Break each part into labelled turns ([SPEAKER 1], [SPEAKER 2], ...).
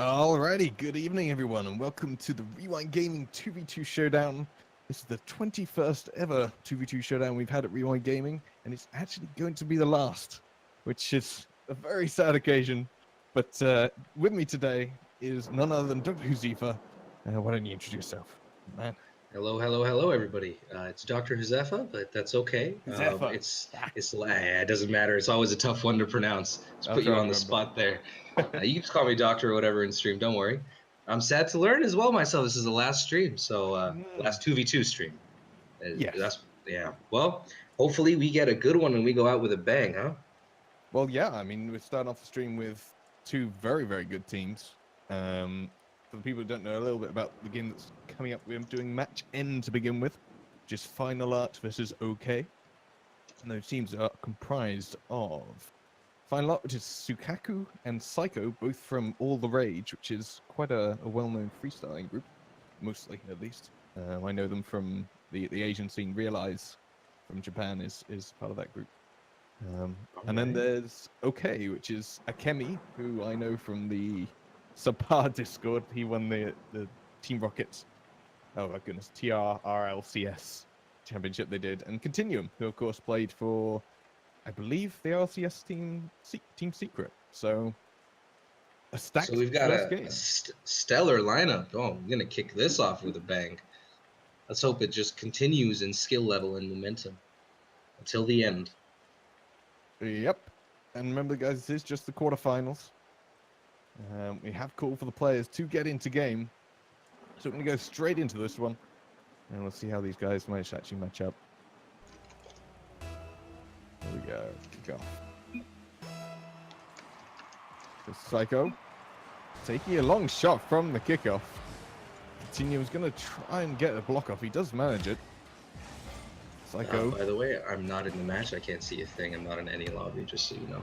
[SPEAKER 1] Alrighty, good evening everyone, and welcome to the Rewind Gaming 2v2 Showdown. This is the 21st ever 2v2 Showdown we've had at Rewind Gaming, and it's actually going to be the last, which is a very sad occasion. But with me today is none other than Dr. Huzifa. Why don't you introduce yourself, man?
[SPEAKER 2] Hello, everybody. It's Dr. Josefa, but that's okay.
[SPEAKER 1] Huzifa.
[SPEAKER 2] It doesn't matter. It's always a tough one to pronounce. Just
[SPEAKER 1] I'll
[SPEAKER 2] put
[SPEAKER 1] try
[SPEAKER 2] you
[SPEAKER 1] and
[SPEAKER 2] on the
[SPEAKER 1] remember.
[SPEAKER 2] spot there. You can just call me Doctor or whatever in stream. Don't worry. I'm sad to learn as well myself. This is the last stream, so last 2v2 stream.
[SPEAKER 1] Yes.
[SPEAKER 2] Yeah. Well, hopefully we get a good one and we go out with a bang, huh?
[SPEAKER 1] Well, yeah, I mean, we're starting off the stream with two very, very good teams. For the people who don't know a little bit about the game that's coming up, we're doing match N to begin with, which is Final Art versus OK. And those teams are comprised of Final Art, which is Sukaku, and Psycho, both from All the Rage, which is quite a well-known freestyling group, mostly at least. I know them from the Asian scene. Realize from Japan is part of that group. And then there's OK, which is Akemi, who I know from the Subpar Discord. He won the Team Rocket, oh my goodness, TRRLCS championship they did. And Continuum, who of course played for, I believe, the RLCS Team Secret. So a stacked
[SPEAKER 2] So we've got
[SPEAKER 1] game.
[SPEAKER 2] a stellar lineup. Oh, I'm going to kick this off with a bang. Let's hope it just continues in skill level and momentum until the end.
[SPEAKER 1] Yep. And remember, guys, this is just the quarterfinals. We have called for the players to get into game. So we're going to go straight into this one. And we'll see how these guys might actually match up. There we go. Kick off. So Psycho taking a long shot from the kickoff. Continuum's going to try and get a block off. He does manage it. Psycho.
[SPEAKER 2] By the way, I'm not in the match. I can't see a thing. I'm not in any lobby, just so you know.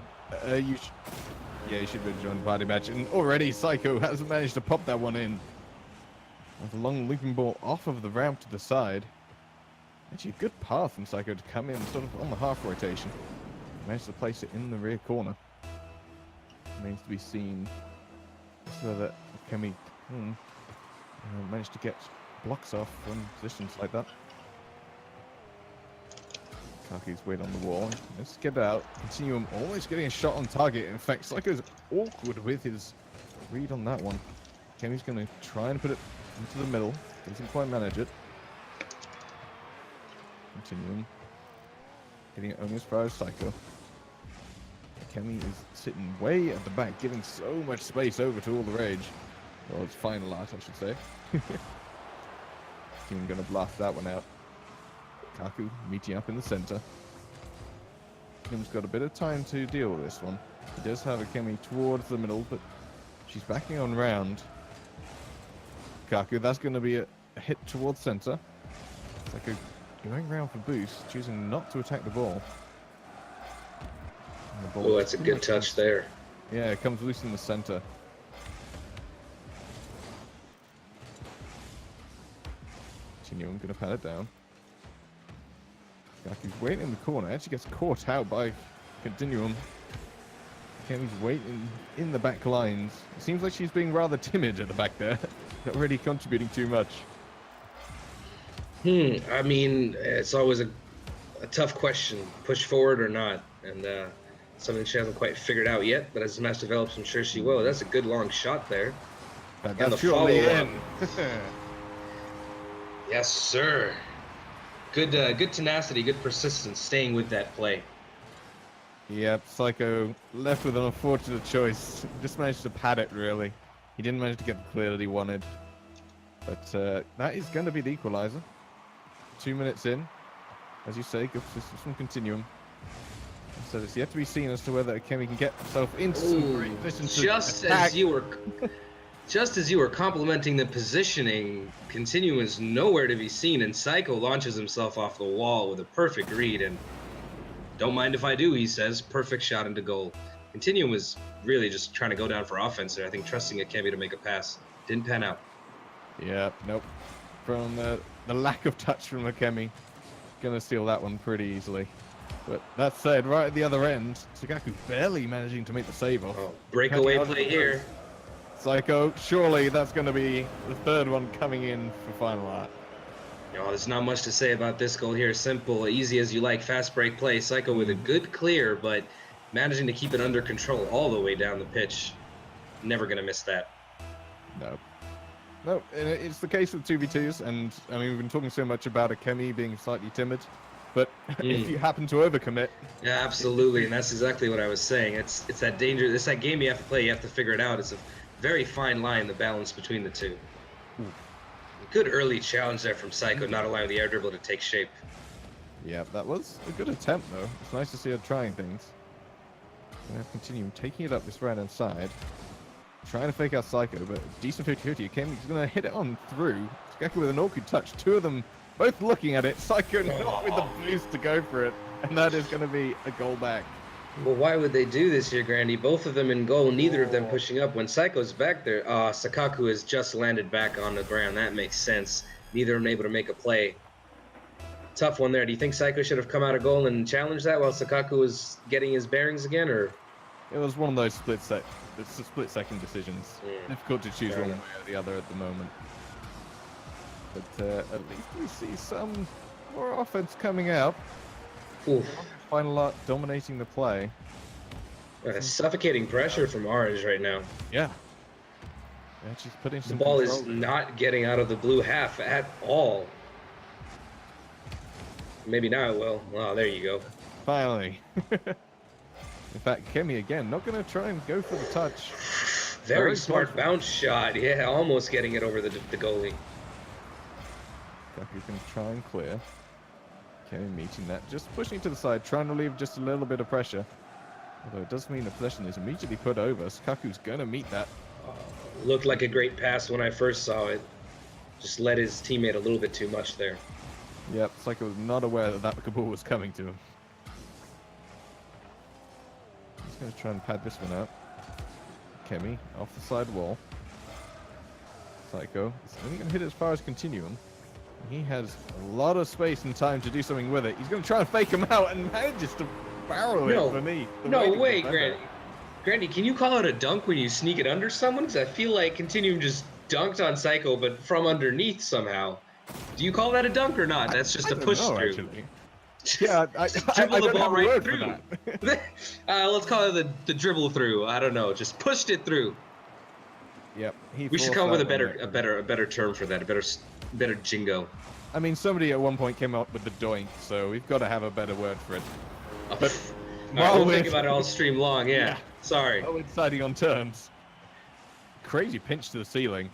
[SPEAKER 1] Yeah, you should be joined the party match. And already Psycho has managed to pop that one in. With a long looping ball off of the ramp to the side. Actually, a good path from Psycho to come in sort of on the half rotation. Managed to place it in the rear corner. Remains to be seen so that Kemi managed to get blocks off from positions like that. Kaki's weight on the wall. Let's get out. Continuum almost getting a shot on target. In fact, Psycho's awkward with his read on that one. Kemi's going to try and put it into the middle. Doesn't quite manage it. Continuum. Hitting it only as far as Psycho. Kemi is sitting way at the back, giving so much space over to All the Rage. Well, it's Final Art, I should say. Team going to blast that one out. Kaku meeting up in the center. Kim's got a bit of time to deal with this one. He does have Akemi towards the middle, but she's backing on round. Kaku, that's going to be a hit towards center. It's like going round for boost, choosing not to attack the ball.
[SPEAKER 2] Oh, that's a good touch there.
[SPEAKER 1] Yeah, it comes loose in the center. Continuing, going to pat it down. Kaku's waiting in the corner. Actually gets caught out by Continuum. Kemi's waiting in the back lines. It seems like she's being rather timid at the back there. Not really contributing too much.
[SPEAKER 2] I mean, it's always a tough question. Push forward or not. And something she hasn't quite figured out yet. But as the match develops, I'm sure she will. That's a good long shot there.
[SPEAKER 1] And
[SPEAKER 2] the
[SPEAKER 1] follow-up.
[SPEAKER 2] Yes, sir. Good tenacity, good persistence, staying with that play.
[SPEAKER 1] Yep, Psycho left with an unfortunate choice. Just managed to pad it, really. He didn't manage to get the clear that he wanted. But that is going to be the equalizer. 2 minutes in. As you say, good persistence from Continuum. So it's yet to be seen as to whether Akemi can get himself into some great position to attack.
[SPEAKER 2] Just as you were complimenting the positioning, Continuum is nowhere to be seen, and Psycho launches himself off the wall with a perfect read, and don't mind if I do, he says. Perfect shot into goal. Continuum was really just trying to go down for offense there, I think, trusting Akemi to make a pass. Didn't pan out.
[SPEAKER 1] Yeah, nope. From the lack of touch from Akemi, gonna steal that one pretty easily. But that said, right at the other end, Sugaku barely managing to make the save off.
[SPEAKER 2] Breakaway play here.
[SPEAKER 1] Psycho, surely that's going to be the third one coming in for final art.
[SPEAKER 2] There's not much to say about this goal here. Simple, easy as you like, fast break play. Psycho with a good clear, but managing to keep it under control all the way down the pitch. Never going to miss that.
[SPEAKER 1] No. No, it's the case with 2v2s, and I mean, we've been talking so much about Akemi being slightly timid, but if you happen to overcommit...
[SPEAKER 2] Yeah, absolutely, and that's exactly what I was saying. It's that danger, it's that game you have to play, you have to figure it out. It's a very fine line, the balance between the two. Good early challenge there from Psycho, not allowing the air dribble to take shape.
[SPEAKER 1] Yeah, that was a good attempt, though. It's nice to see her trying things. Gonna continue taking it up this right-hand side. Trying to fake out Psycho, but decent 50-50. Akemi's gonna hit it on through. Skeka with an awkward touch. Two of them both looking at it. Psycho not with the boost to go for it. And that is gonna be a goal back.
[SPEAKER 2] Well, why would they do this here, Grandy? Both of them in goal, neither of them pushing up. When Psycho's back there, Sakaku has just landed back on the ground. That makes sense. Neither of them able to make a play. Tough one there. Do you think Psycho should have come out of goal and challenged that while Sakaku was getting his bearings again, or?
[SPEAKER 1] It was one of those split-second decisions. Difficult to choose one way or the other at the moment. But at least we see some more offense coming out.
[SPEAKER 2] Oof.
[SPEAKER 1] Final Art dominating the play.
[SPEAKER 2] Suffocating pressure from Orange right now.
[SPEAKER 1] Yeah. Yeah, she's putting some
[SPEAKER 2] The ball
[SPEAKER 1] control
[SPEAKER 2] is not getting out of the blue half at all. Maybe now it will. Wow, there you go.
[SPEAKER 1] Finally. In fact, Kemi again, not going to try and go for the touch.
[SPEAKER 2] Very smart bounce shot. Yeah, almost getting it over the goalie.
[SPEAKER 1] You can try and clear. Kemi meeting that, just pushing to the side, trying to leave just a little bit of pressure. Although it does mean the possession is immediately put over. Sakaku's going to meet that.
[SPEAKER 2] Looked like a great pass when I first saw it. Just led his teammate a little bit too much there.
[SPEAKER 1] Yep, Psycho was not aware that that ball was coming to him. He's going to try and pad this one out. Kemi off the side wall. Psycho is only going to hit it as far as continuum. He has a lot of space and time to do something with it. He's going to try and fake him out and manages to barrel it beneath.
[SPEAKER 2] No way, Grandy. Grandy, can you call it a dunk when you sneak it under someone? Because I feel like Continuum just dunked on Psycho, but from underneath somehow. Do you call that a dunk or not? That's just a push through.
[SPEAKER 1] Actually. Yeah, I
[SPEAKER 2] dribble the ball right through.
[SPEAKER 1] Let's
[SPEAKER 2] call it the dribble through. I don't know. Just pushed it through.
[SPEAKER 1] Yep.
[SPEAKER 2] We should come up with a better term for that. A better jingo.
[SPEAKER 1] I mean, somebody at one point came up with the doink, so we've got to have a better word for it. But
[SPEAKER 2] we'll think about it all stream long. Yeah. Sorry.
[SPEAKER 1] Oh, deciding on terms. Crazy pinch to the ceiling.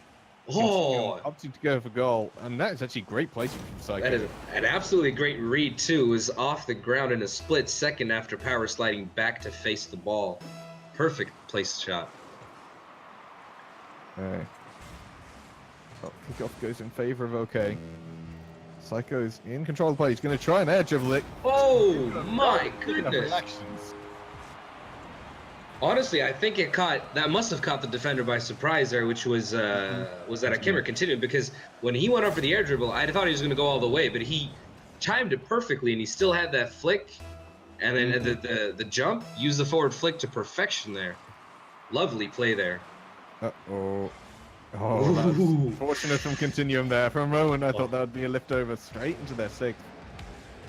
[SPEAKER 2] Oh,
[SPEAKER 1] opting to go for goal, and that is actually great placing from Psycho.
[SPEAKER 2] That is an absolutely great read too. It was off the ground in a split second after power sliding back to face the ball. Perfect placed shot.
[SPEAKER 1] Alright. Oh, kickoff goes in favor of OK. Psycho's in control of the play. He's going to try and air dribble it.
[SPEAKER 2] Oh my goodness! Honestly, I think that must have caught the defender by surprise there, which was that Akemi continued, because when he went up for the air dribble, I thought he was going to go all the way, but he timed it perfectly, and he still had that flick, and then the jump, used the forward flick to perfection there. Lovely play there.
[SPEAKER 1] Uh-oh. Oh, that's fortunate from Continuum there. For a moment, I thought that would be a lift over straight into their sixth.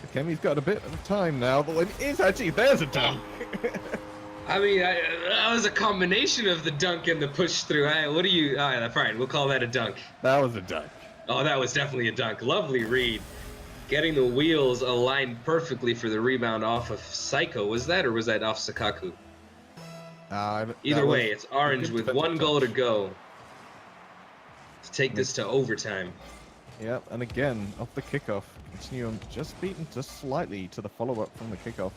[SPEAKER 1] Akemi's got a bit of time now, but it is actually, there's a dunk.
[SPEAKER 2] I mean, that was a combination of the dunk and the push through. What do you? Fine, we'll call that a dunk.
[SPEAKER 1] That was a dunk.
[SPEAKER 2] Oh, that was definitely a dunk. Lovely read. Getting the wheels aligned perfectly for the rebound off of Psycho. Was that, or was that off Sakaku? Either way, it's Orange with one goal to go to take this to overtime.
[SPEAKER 1] Yep, and again, off the kickoff. Continuum just beaten just slightly to the follow-up from the kickoff.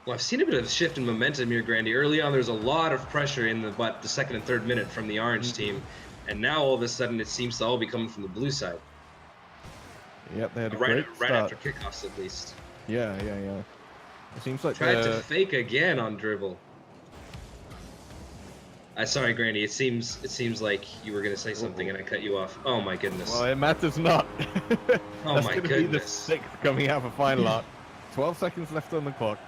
[SPEAKER 2] Well, I've seen a bit of a shift in momentum here, Grandy. Early on, there's a lot of pressure in the second and third minute from the Orange team, and now all of a sudden it seems to all be coming from the blue side.
[SPEAKER 1] Yep, they had a great
[SPEAKER 2] right
[SPEAKER 1] start.
[SPEAKER 2] after kickoffs, at least.
[SPEAKER 1] Yeah. It seems like
[SPEAKER 2] tried to fake again on dribble. Sorry, Grandy. It seems like you were gonna say something and I cut you off. Oh my goodness.
[SPEAKER 1] Well, it matters not.
[SPEAKER 2] Oh
[SPEAKER 1] That's
[SPEAKER 2] my
[SPEAKER 1] gonna
[SPEAKER 2] goodness.
[SPEAKER 1] be the sixth coming out for final art. 12 seconds left on the clock.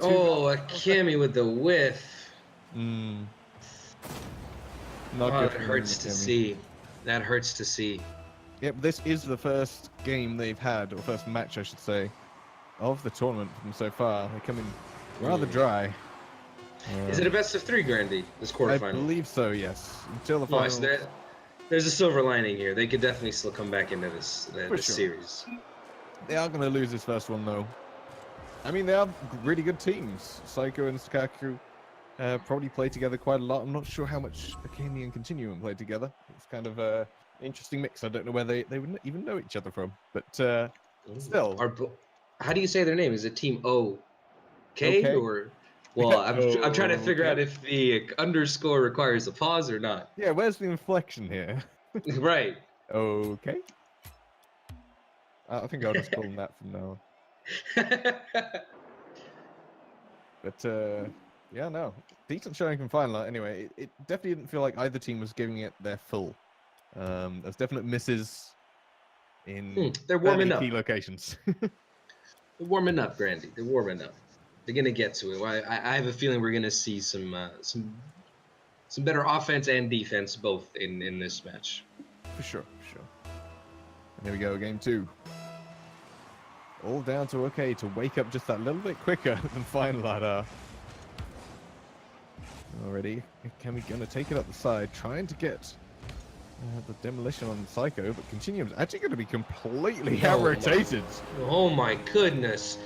[SPEAKER 2] Oh, Akemi with the whiff.
[SPEAKER 1] Not
[SPEAKER 2] Oh,
[SPEAKER 1] good.
[SPEAKER 2] that
[SPEAKER 1] for
[SPEAKER 2] hurts to
[SPEAKER 1] Mikemi.
[SPEAKER 2] see. That hurts to see.
[SPEAKER 1] Yep, this is the first game they've had, or first match, I should say, of the tournament from so far. They come in rather dry.
[SPEAKER 2] Is it a best of 3, Grandy? This
[SPEAKER 1] I
[SPEAKER 2] quarterfinal.
[SPEAKER 1] believe so, yes. Until the
[SPEAKER 2] Nice.
[SPEAKER 1] final.
[SPEAKER 2] There's a silver lining here. They could definitely still come back into this
[SPEAKER 1] For
[SPEAKER 2] this
[SPEAKER 1] sure.
[SPEAKER 2] series.
[SPEAKER 1] They are going to lose this first one, though. I mean, they are really good teams. Psycho and Sukaku probably play together quite a lot. I'm not sure how much Akemi and Continuum play together. It's kind of an interesting mix. I don't know where they would even know each other from. But still.
[SPEAKER 2] How do you say their name? Is it Team O? K
[SPEAKER 1] Okay.
[SPEAKER 2] or? Well, I'm trying to figure
[SPEAKER 1] Okay.
[SPEAKER 2] out if the underscore requires a pause or not.
[SPEAKER 1] Yeah, where's the inflection here?
[SPEAKER 2] Right.
[SPEAKER 1] Okay. I think I'll just call them that from now on. But yeah, no, decent showing from final. Anyway, it definitely didn't feel like either team was giving it their full. There's definite misses in
[SPEAKER 2] They're warming
[SPEAKER 1] fairly
[SPEAKER 2] up.
[SPEAKER 1] key locations.
[SPEAKER 2] They're warming up, Grandy. They're warming up. They're gonna get to it. I have a feeling we're gonna see some better offense and defense both in this match.
[SPEAKER 1] For sure. And here we go, game 2. All down to okay to wake up just that little bit quicker than final ladder. Already, can we gonna take it up the side, trying to get the demolition on Psycho, but Continuum's actually going to be completely out-rotated.
[SPEAKER 2] Oh my goodness.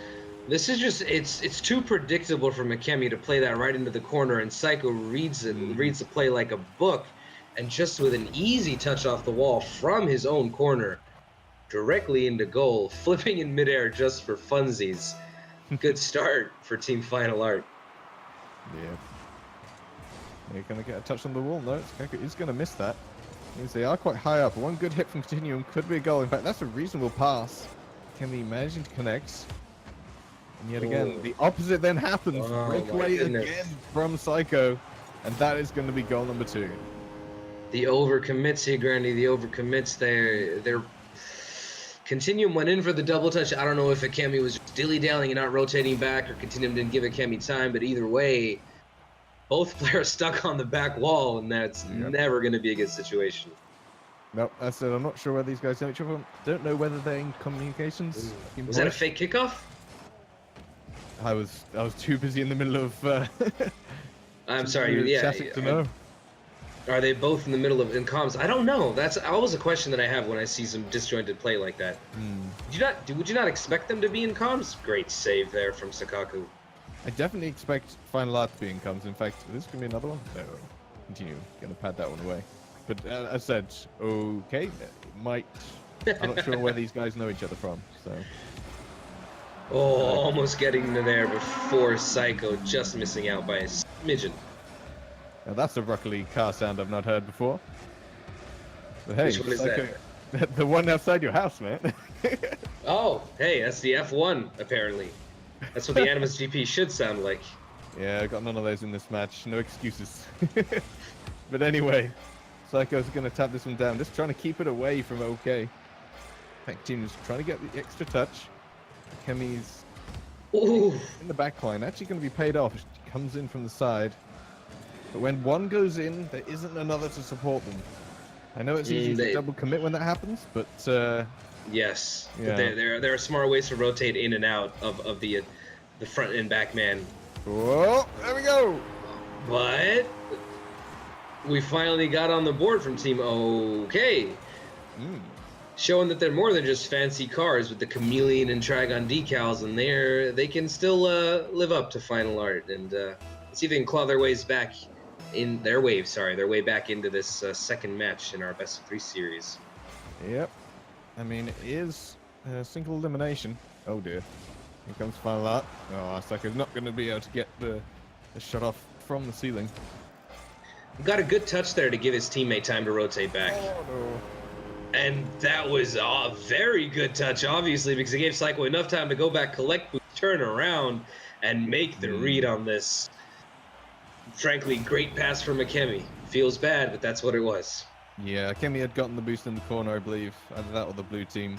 [SPEAKER 2] This is just, it's too predictable for Mikemi to play that right into the corner, and Psycho reads the play like a book, and just with an easy touch off the wall from his own corner, directly into goal, flipping in midair just for funsies. Good start for Team Final Art.
[SPEAKER 1] Yeah. They're going to get a touch on the wall. No, Psycho is going to miss that. Means they are quite high up. One good hit from Continuum could be a goal. In fact, that's a reasonable pass. Can be managing to connect. And yet again, the opposite then happens. Breakaway again from Psycho. And that is going to be goal number 2.
[SPEAKER 2] The overcommits here, Grandy. The overcommits there. They're Continuum went in for the double touch. I don't know if Akemi was just dilly-dallying and not rotating back, or Continuum didn't give Akemi time, but either way, both players stuck on the back wall, and that's never going to be a good situation.
[SPEAKER 1] Nope, I said I'm not sure whether these guys know each other. Don't know whether they're in communications.
[SPEAKER 2] Was that a fake kickoff?
[SPEAKER 1] I was too busy in the middle of.
[SPEAKER 2] I'm sorry. Yeah.
[SPEAKER 1] To know.
[SPEAKER 2] Are they both in the middle of comms? I don't know. That's always a question that I have when I see some disjointed play like that. Would you not expect them to be in comms? Great save there from Sukaku.
[SPEAKER 1] I definitely expect Final Art to be in comms. In fact, this is going to be another one. No, Continue. Going to pad that one away. But as I said, okay, it might. I'm not sure where these guys know each other from. So.
[SPEAKER 2] Oh, almost getting to there before Psycho, just missing out by a smidgen.
[SPEAKER 1] Now that's a Rocket League car sound I've not heard before. But hey,
[SPEAKER 2] which one is
[SPEAKER 1] Psycho, that? The one outside your house, man.
[SPEAKER 2] Oh, hey, that's the F1, apparently. That's what the Animus GP should sound like.
[SPEAKER 1] Yeah, I got none of those in this match. No excuses. But anyway, Psycho's going to tap this one down. Just trying to keep it away from OK. Tech team is trying to get the extra touch. Kemi's in the back line. Actually going to be paid off. She comes in from the side. But when one goes in, there isn't another to support them. I know it's easy to double commit when that happens, but
[SPEAKER 2] yes,
[SPEAKER 1] yeah.
[SPEAKER 2] There are smart ways to rotate in and out of the front and back man.
[SPEAKER 1] Whoa, there we go.
[SPEAKER 2] But we finally got on the board from Team OK, showing that they're more than just fancy cars with the Chameleon and Trigon decals, and they can still live up to Final Art, and see if they can claw their way back into this second match in our best of 3 series.
[SPEAKER 1] Yep. I mean, it is a single elimination. Oh dear. Here comes Final Art. Oh, Psycho's not going to be able to get the shot off from the ceiling.
[SPEAKER 2] Got a good touch there to give his teammate time to rotate back.
[SPEAKER 1] Oh no.
[SPEAKER 2] And that was a very good touch, obviously, because it gave Psycho enough time to go back, collect boost, turn around, and make the read on this. Frankly, great pass from Mikemi. Feels bad, but that's what it was.
[SPEAKER 1] Yeah, Kemi had gotten the boost in the corner, I believe. Either that or the blue team.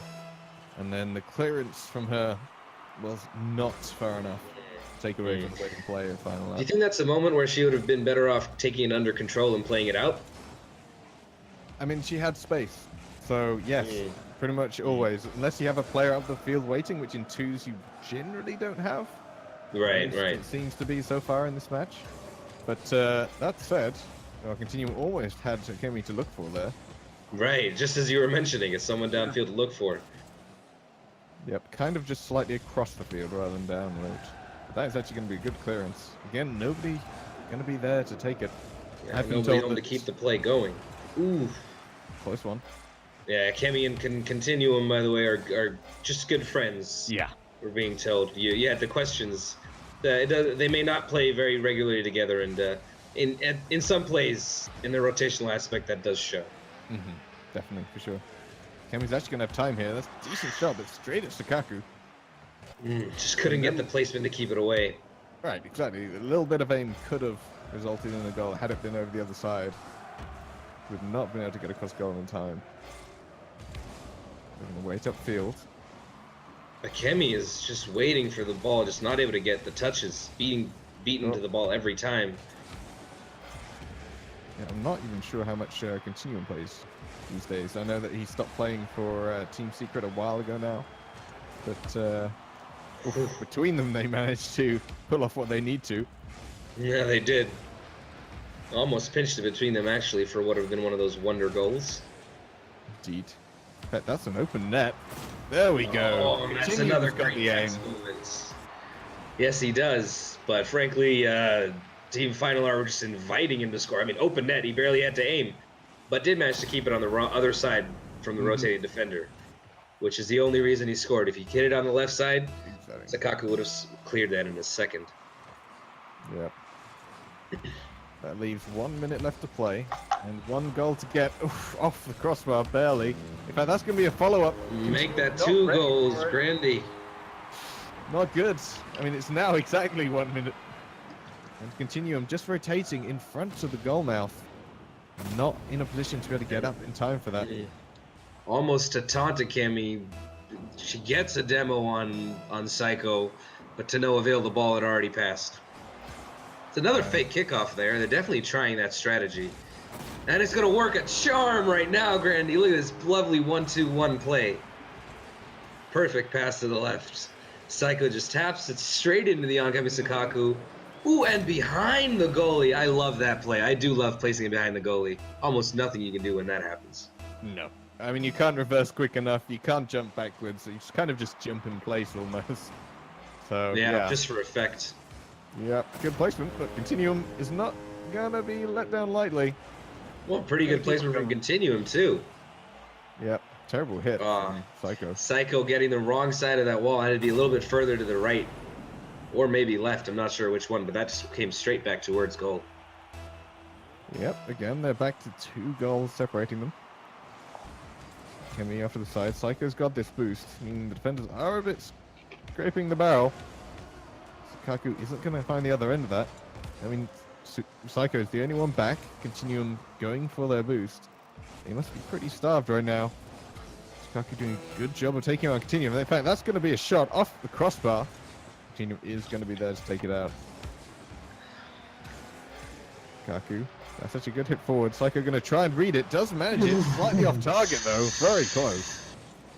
[SPEAKER 1] And then the clearance from her was not far enough to take away from the waiting play at Final Art.
[SPEAKER 2] Do you think that's a moment where she would have been better off taking it under control and playing it out?
[SPEAKER 1] I mean, she had space. So, yes, pretty much always. Unless you have a player up the field waiting, which in twos you generally don't have.
[SPEAKER 2] Right,
[SPEAKER 1] At least
[SPEAKER 2] right.
[SPEAKER 1] it seems to be so far in this match. But that said, Continuum always had Kemi to look for there.
[SPEAKER 2] Right, just as you were mentioning, it's someone downfield to look for.
[SPEAKER 1] Yep, kind of just slightly across the field rather than download. But that is actually going to be a good clearance. Again, nobody going to be there to take it.
[SPEAKER 2] Yeah,
[SPEAKER 1] I've been
[SPEAKER 2] nobody
[SPEAKER 1] told
[SPEAKER 2] home to keep the play going. Ooh.
[SPEAKER 1] Close one.
[SPEAKER 2] Yeah, Kemi and Continuum, by the way, are just good friends.
[SPEAKER 1] Yeah.
[SPEAKER 2] We're being told. Yeah, the questions. They may not play very regularly together, and in some plays, in the rotational aspect, that does show.
[SPEAKER 1] Mm-hmm. Definitely, for sure. Kemi's actually going to have time here. That's a decent shot, but straight at Sukaku.
[SPEAKER 2] Just couldn't get the placement to keep it away.
[SPEAKER 1] Right, exactly. A little bit of aim could have resulted in a goal had it been over the other side. Would not been able to get across goal in time. They're going to wait upfield.
[SPEAKER 2] Akemi is just waiting for the ball, just not able to get the touches, beaten to the ball every time.
[SPEAKER 1] Yeah, I'm not even sure how much Continuum plays these days. I know that he stopped playing for Team Secret a while ago now. But between them, they managed to pull off what they need to.
[SPEAKER 2] Yeah, they did. Almost pinched it between them, actually, for what would have been one of those wonder goals.
[SPEAKER 1] Indeed. In fact, that's an open net. There we go.
[SPEAKER 2] Oh, that's another great movement. Yes, he does. But frankly, Team Final R were just inviting him to score. I mean, open net, he barely had to aim, but did manage to keep it on the other side from the rotating defender, which is the only reason he scored. If he hit it on the left side, Sukaku would have cleared that in a second.
[SPEAKER 1] Yep. That leaves 1 minute left to play and one goal to get. Off the crossbar, barely. In fact, that's going to be a follow-up.
[SPEAKER 2] Make that 2 goals, Grandy.
[SPEAKER 1] Not good. I mean, it's now exactly 1 minute. And Continuum just rotating in front of the goal mouth. Not in a position to be able to get up in time for that.
[SPEAKER 2] Almost to taunt Kemi. She gets a demo on Psycho, but to no avail, the ball had already passed. It's another fake kickoff there. They're definitely trying that strategy. And it's going to work a charm right now, Grandy. Look at this lovely 1-2-1 play. Perfect pass to the left. Psycho just taps it straight into the oncoming Sukaku. Ooh, and behind the goalie. I love that play. I do love placing it behind the goalie. Almost nothing you can do when that happens.
[SPEAKER 1] No. I mean, you can't reverse quick enough. You can't jump backwards. You just kind of just jump in place almost. So,
[SPEAKER 2] yeah. Just for effect.
[SPEAKER 1] Yep, good placement, but Continuum is not going to be let down lightly.
[SPEAKER 2] Well, pretty good placement from Continuum, too.
[SPEAKER 1] Yep, terrible hit from Psycho.
[SPEAKER 2] Psycho getting the wrong side of that wall. Had to be a little bit further to the right. Or maybe left, I'm not sure which one, but that just came straight back towards goal.
[SPEAKER 1] Yep, again, they're back to 2 goals separating them. Kemi off to the side. Psycho's got this boost. I mean, the defenders are a bit scraping the barrel. Sukaku isn't going to find the other end of that. I mean, Psycho is the only one back. Continuum going for their boost. They must be pretty starved right now. Sukaku doing a good job of taking on Continuum. In fact, that's going to be a shot off the crossbar. Continuum is going to be there to take it out. Sukaku. That's such a good hit forward. Psycho going to try and read it. Does manage it. Slightly off target, though. Very close.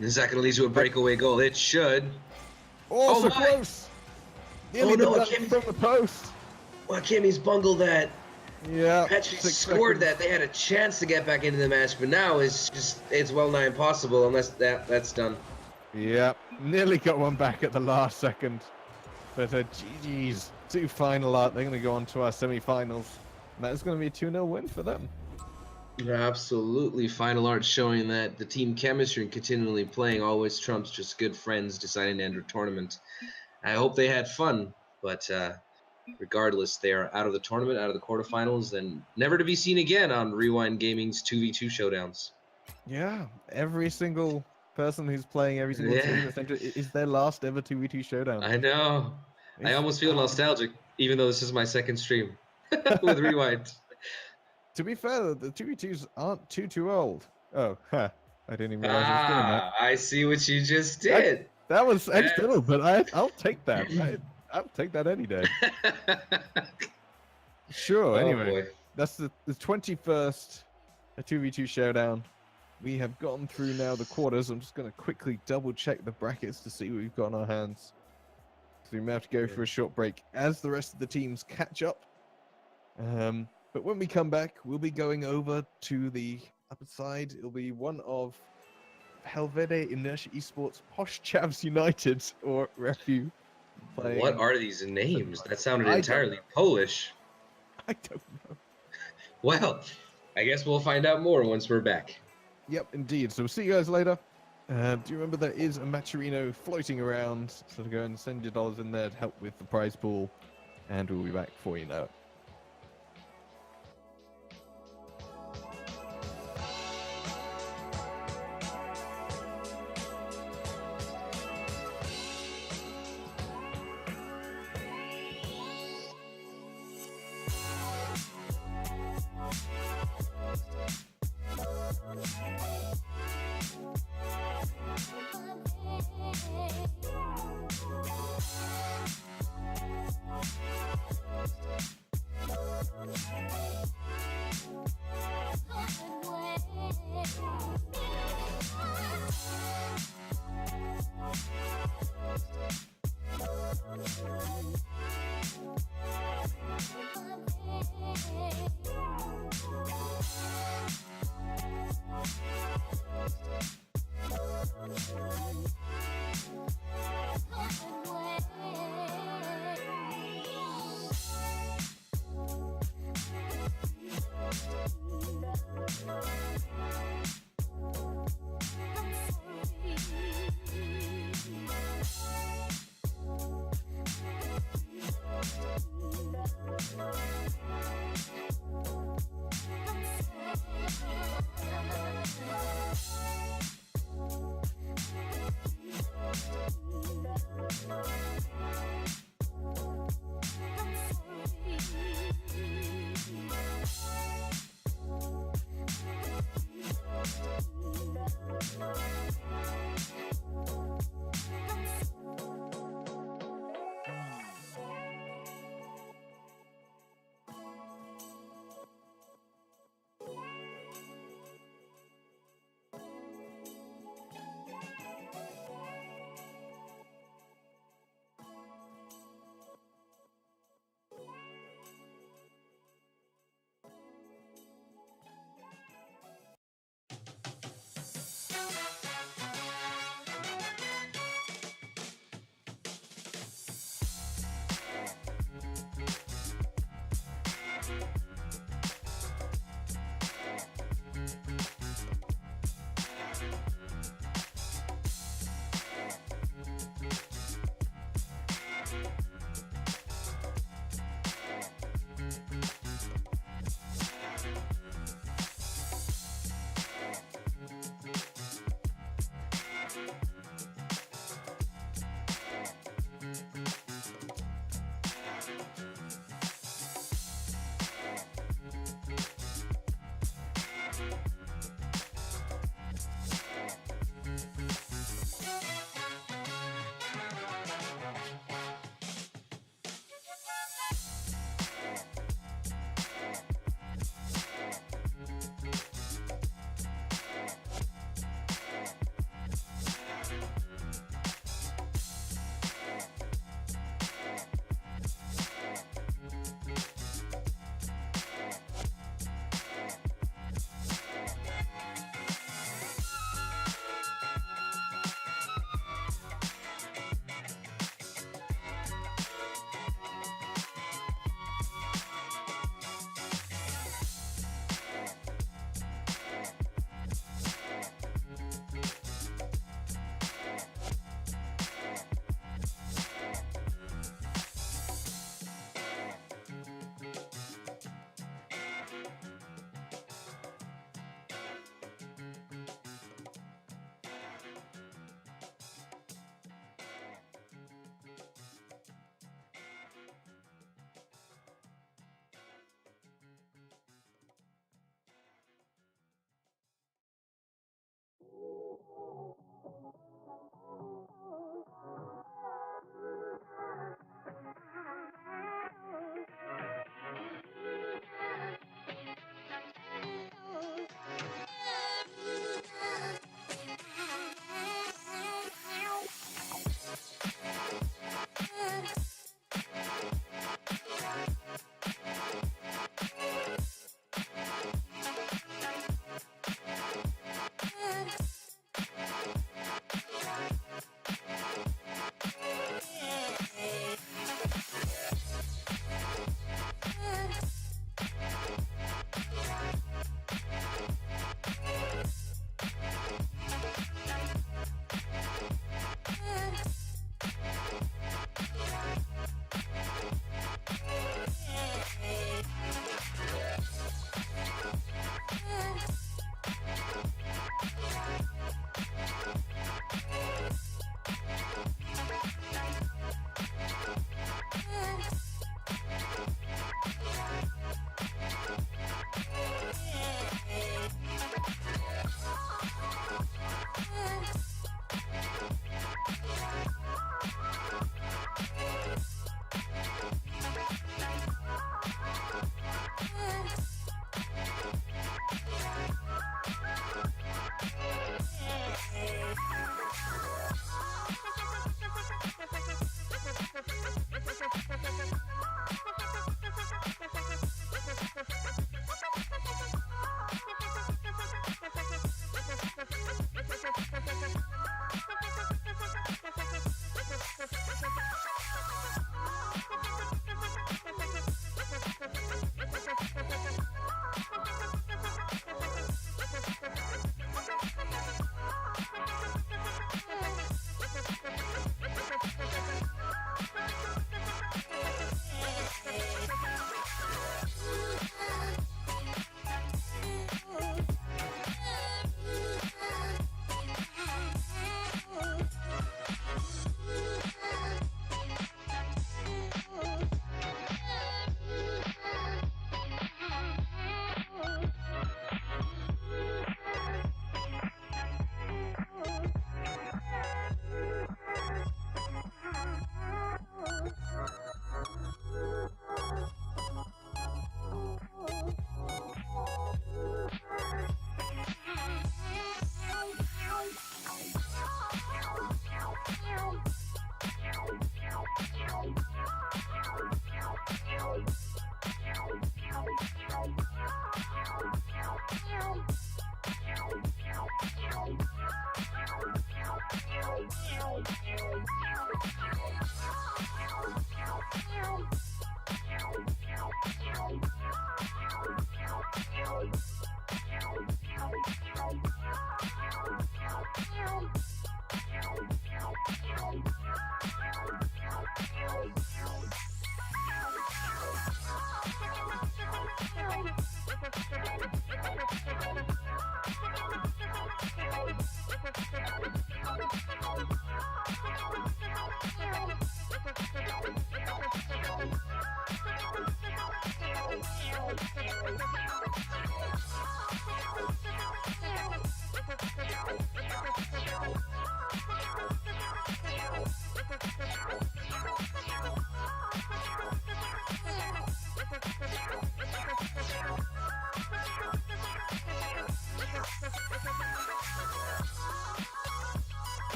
[SPEAKER 2] Is that going to lead to a breakaway goal? It should.
[SPEAKER 1] Oh, so close. Nearly
[SPEAKER 2] no,
[SPEAKER 1] from the post.
[SPEAKER 2] Well, Kemi's bungled that.
[SPEAKER 1] Yeah.
[SPEAKER 2] Actually scored that. They had a chance to get back into the match, but now it's well nigh impossible unless that's done.
[SPEAKER 1] Yeah. Nearly got one back at the last second. But GG's. 2 final art. They're going to go on to our semi-finals. And that is going to be a 2-0 win for them.
[SPEAKER 2] Absolutely. Final art showing that the team chemistry and continually playing always trumps just good friends deciding to enter a tournament. I hope they had fun, but regardless, they are out of the tournament, out of the quarterfinals, and never to be seen again on Rewind Gaming's 2v2 showdowns.
[SPEAKER 1] Yeah, every single person who's playing every single team is their last ever 2v2 showdown.
[SPEAKER 2] I know. I almost feel nostalgic, even though this is my second stream with Rewind.
[SPEAKER 1] To be fair, the 2v2s aren't too old. Oh, I didn't even realize I was doing that.
[SPEAKER 2] I see what you just did.
[SPEAKER 1] That was accidental, but I'll take that. I'll take that any day. Sure. Anyway, that's the 21st a 2v2 showdown. We have gone through now the quarters. I'm just going to quickly double check the brackets to see what we've got on our hands. So we may have to go for a short break as the rest of the teams catch up. But when we come back, we'll be going over to the upper side. It'll be one of Helvete Inertia Esports, Posh Chavs United, or Refu.
[SPEAKER 2] What are these names? That sounded
[SPEAKER 1] I don't
[SPEAKER 2] entirely
[SPEAKER 1] know.
[SPEAKER 2] Polish.
[SPEAKER 1] I don't know.
[SPEAKER 2] Well, I guess we'll find out more once we're back.
[SPEAKER 1] Yep, indeed. So we'll see you guys later. Do you remember there is a Matcherino floating around? So go and send your dollars in there to help with the prize pool. And we'll be back before you know it.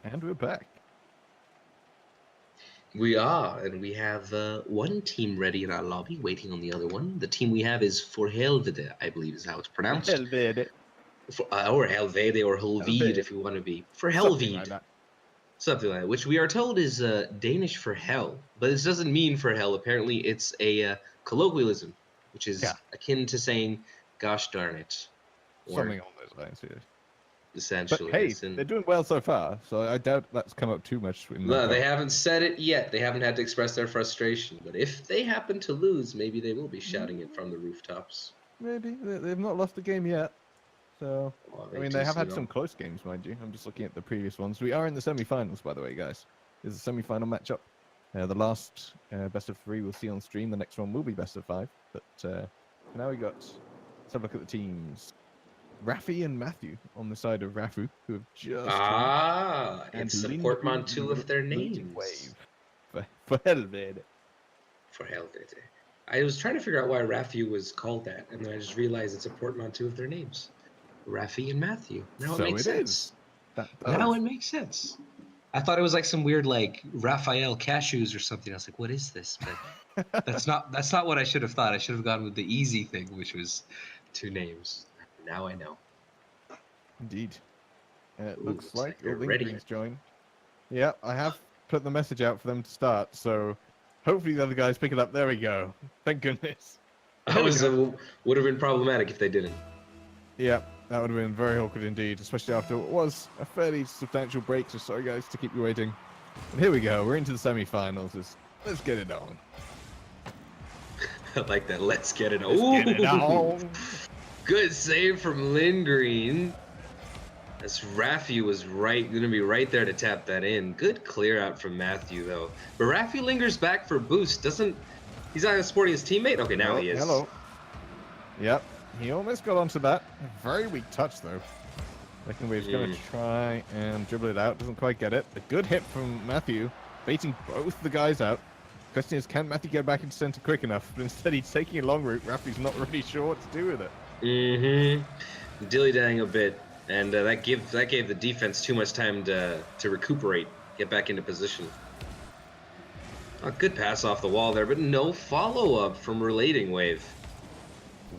[SPEAKER 1] And we're back.
[SPEAKER 2] We are, and we have one team ready in our lobby, waiting on the other one. The team we have is For Helvede, I believe is how it's pronounced.
[SPEAKER 1] Helvede.
[SPEAKER 2] Or Helvede, or Helvede,
[SPEAKER 1] Helvede.
[SPEAKER 2] if you want to be. For
[SPEAKER 1] Something
[SPEAKER 2] Helvede.
[SPEAKER 1] like that.
[SPEAKER 2] Something like that, which we are told is Danish for hell. But this doesn't mean for hell. Apparently, it's a colloquialism, which is akin to saying, gosh darn it. Or
[SPEAKER 1] Something on those lines, yeah.
[SPEAKER 2] essentially.
[SPEAKER 1] But hey,
[SPEAKER 2] yes, and
[SPEAKER 1] they're doing well so far, so I doubt that's come up too much.
[SPEAKER 2] no, they haven't said it yet. They haven't had to express their frustration. But if they happen to lose, maybe they will be shouting it from the rooftops.
[SPEAKER 1] Maybe. They've not lost a game yet. So,
[SPEAKER 2] Oh,
[SPEAKER 1] I mean, they have had some close games, mind you. I'm just looking at the previous ones. We are in the semi-finals, by the way, guys. This is a semi-final matchup. The last best of 3 we'll see on stream. The next one will be best of 5. But now we got... Let's have a look at the teams. Rafi and Matthew on the side of Rafu, who have just...
[SPEAKER 2] it's a portmanteau of their names.
[SPEAKER 1] Wave. For Helvede.
[SPEAKER 2] For Helvede. I was trying to figure out why Rafi was called that, and then I just realized it's a portmanteau of their names. Rafi and Matthew. Now
[SPEAKER 1] So
[SPEAKER 2] it makes sense.
[SPEAKER 1] Now
[SPEAKER 2] it makes sense. I thought it was like some weird, like, Raphael cashews or something. I was like, what is this? But that's not what I should have thought. I should have gone with the easy thing, which was 2 names. Now I know.
[SPEAKER 1] Indeed. It looks like
[SPEAKER 2] they're
[SPEAKER 1] all the
[SPEAKER 2] ready.
[SPEAKER 1] Green's join. Yeah, I have put the message out for them to start, so hopefully the other guys pick it up. There we go. Thank goodness.
[SPEAKER 2] Would have been problematic if they didn't.
[SPEAKER 1] Yeah, that would have been very awkward indeed, especially after what was a fairly substantial break, so sorry guys to keep you waiting. And here we go, we're into the semi-finals. Let's get it on.
[SPEAKER 2] I like that. Let's get it on.
[SPEAKER 1] Let's get it on.
[SPEAKER 2] Good save from Lindgreen. As Rafi was going to be right there to tap that in. Good clear out from Matthew, though. But Rafi lingers back for boost. He's not supporting his teammate? Okay, now he is.
[SPEAKER 1] Hello. Yep, he almost got onto that. A very weak touch, though. Second wave's going to try and dribble it out. Doesn't quite get it. A good hit from Matthew, baiting both the guys out. Question is, can Matthew get back into center quick enough? But instead, he's taking a long route. Rafi's not really sure what to do with it.
[SPEAKER 2] Dilly-dallying a bit. And that gave the defense too much time to recuperate, get back into position. A good pass off the wall there, but no follow-up from Relating Wave.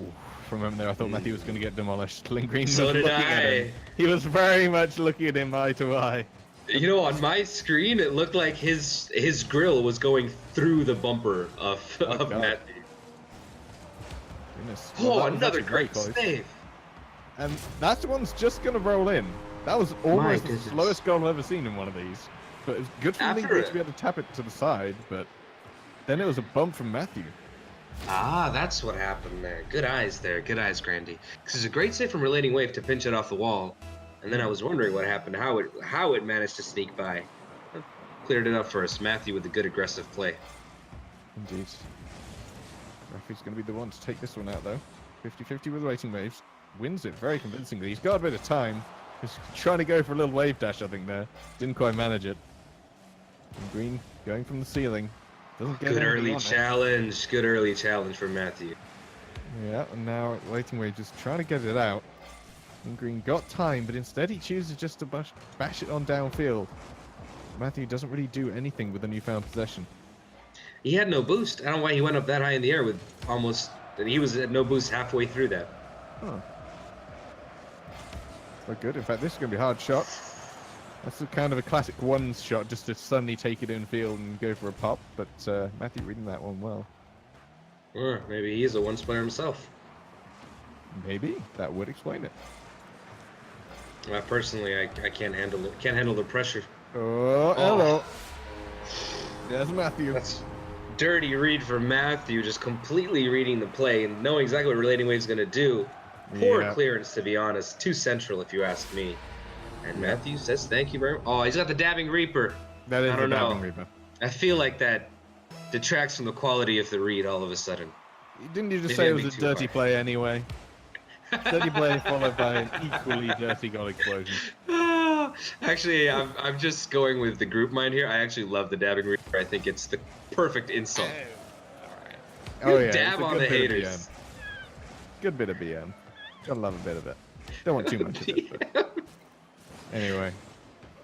[SPEAKER 1] Ooh, from him there, I thought Matthew was going to get demolished. Lindgreen was
[SPEAKER 2] So did
[SPEAKER 1] looking at him. He was very much looking at him eye to eye.
[SPEAKER 2] You know, on my screen, it looked like his grill was going through the bumper of Matthew.
[SPEAKER 1] Goodness.
[SPEAKER 2] Oh,
[SPEAKER 1] Well,
[SPEAKER 2] another great save.
[SPEAKER 1] And that one's just going to roll in. That was almost the slowest goal I've ever seen in one of these. But it was good for Lindgreen to be able to tap it to the side, but then it was a bump from Matthew.
[SPEAKER 2] Ah, that's what happened there. Good eyes there. Good eyes, Grandy. Because it's a great save from Relating Wave to pinch it off the wall. And then I was wondering what happened, how it managed to sneak by. Cleared it up for us. Matthew with a good aggressive play.
[SPEAKER 1] Indeed. Rafi's going to be the one to take this one out, though. 50-50 with Relating Waves. Wins it very convincingly. He's got a bit of time. He's trying to go for a little wave dash, I think, there. Didn't quite manage it. And Green going from the ceiling. Doesn't get
[SPEAKER 2] good early challenge. Good early challenge for Matthew.
[SPEAKER 1] Yeah, and now Relating Wave just trying to get it out. And Green got time, but instead he chooses just to bash it on downfield. Matthew doesn't really do anything with the newfound possession.
[SPEAKER 2] He had no boost. I don't know why he went up that high in the air with almost... He was at no boost halfway through that.
[SPEAKER 1] Huh. So good. In fact, this is going to be a hard shot. That's a kind of a classic ones shot, just to suddenly take it in field and go for a pop. But Matthew reading that one well.
[SPEAKER 2] Or maybe he is a ones player himself.
[SPEAKER 1] Maybe. That would explain it.
[SPEAKER 2] Personally, I can't handle it. Can't handle the pressure.
[SPEAKER 1] Oh, hello. There's Matthew.
[SPEAKER 2] That's dirty read for Matthew, just completely reading the play and knowing exactly what Relating Wave's going to do. Poor clearance, to be honest. Too central, if you ask me. And Matthew says thank you very much. Oh, he's got the Dabbing Reaper.
[SPEAKER 1] That is the Dabbing Reaper.
[SPEAKER 2] I feel like that detracts from the quality of the read all of a sudden.
[SPEAKER 1] Didn't you just say it was a dirty play anyway? Dirty play followed by an equally dirty goal explosion.
[SPEAKER 2] Actually, I'm just going with the group mind here. I actually love the Dabbing Reaper. I think it's the perfect insult.
[SPEAKER 1] Oh yeah,
[SPEAKER 2] dab on the haters.
[SPEAKER 1] Good bit of BM. Gotta love a bit of it. Don't want too much of it. But... Anyway.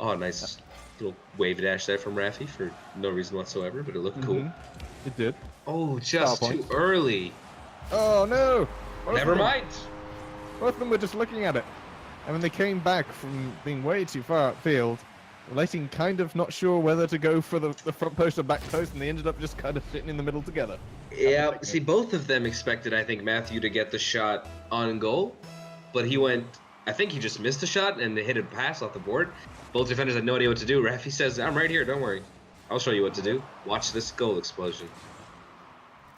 [SPEAKER 2] Oh, nice. Little wave dash there from Raffi for no reason whatsoever, but it looked cool.
[SPEAKER 1] It did.
[SPEAKER 2] Oh, just too
[SPEAKER 1] points.
[SPEAKER 2] early.
[SPEAKER 1] Oh no!
[SPEAKER 2] Never mind.
[SPEAKER 1] Both of them were just looking at it. And when they came back from being way too far outfield, Lighting kind of not sure whether to go for the front post or back post, and they ended up just kind of sitting in the middle together.
[SPEAKER 2] Yeah, see, both of them expected, I think, Matthew to get the shot on goal, but he went, I think he just missed a shot and they hit a pass off the board. Both defenders had no idea what to do. Raffi says, I'm right here, don't worry. I'll show you what to do. Watch this goal explosion.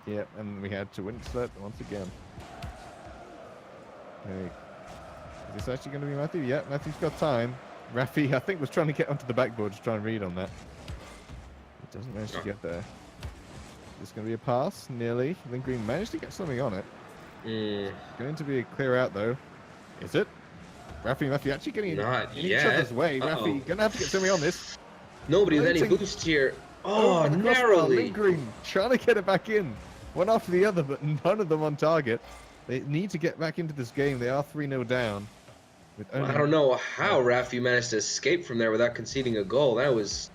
[SPEAKER 1] Yeah, and we had to win that once again. Hey. Is this actually going to be Matthew? Yeah, Matthew's got time. Raffi, I think, was trying to get onto the backboard to try and read on that. He doesn't manage to get there. Is this going to be a pass? Nearly. Lindgren managed to get something on it. Going to be a clear out, though. Is it? Raffi and Matthew actually getting in each other's way. Raffi going to have to get something on this.
[SPEAKER 2] Nobody with any boost here. Oh, narrowly.
[SPEAKER 1] Lindgren trying to get it back in. One after the other, but none of them on target. They need to get back into this game. They are 3-0 down.
[SPEAKER 2] I don't know how Raffi managed to escape from there without conceding a goal. That was...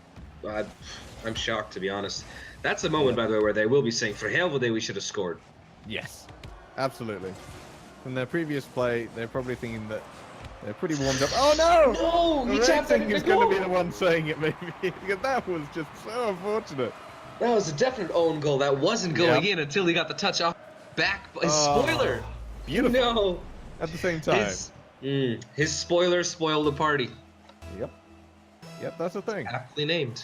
[SPEAKER 2] I'm shocked, to be honest. That's the moment, by the way, where they will be saying, for Helvede, we should have scored.
[SPEAKER 1] Yes, absolutely. From their previous play, they're probably thinking that they're pretty warmed up. Oh, no!
[SPEAKER 2] No! He tapped it in the
[SPEAKER 1] going
[SPEAKER 2] goal!
[SPEAKER 1] to be the one saying it, maybe. Because that was just so unfortunate.
[SPEAKER 2] That was a definite own goal. That wasn't going in until he got the touch off back. His spoiler!
[SPEAKER 1] Beautiful.
[SPEAKER 2] No!
[SPEAKER 1] At the same time.
[SPEAKER 2] His spoiler spoiled the party.
[SPEAKER 1] Yep. Yep, that's the thing.
[SPEAKER 2] Aptly named.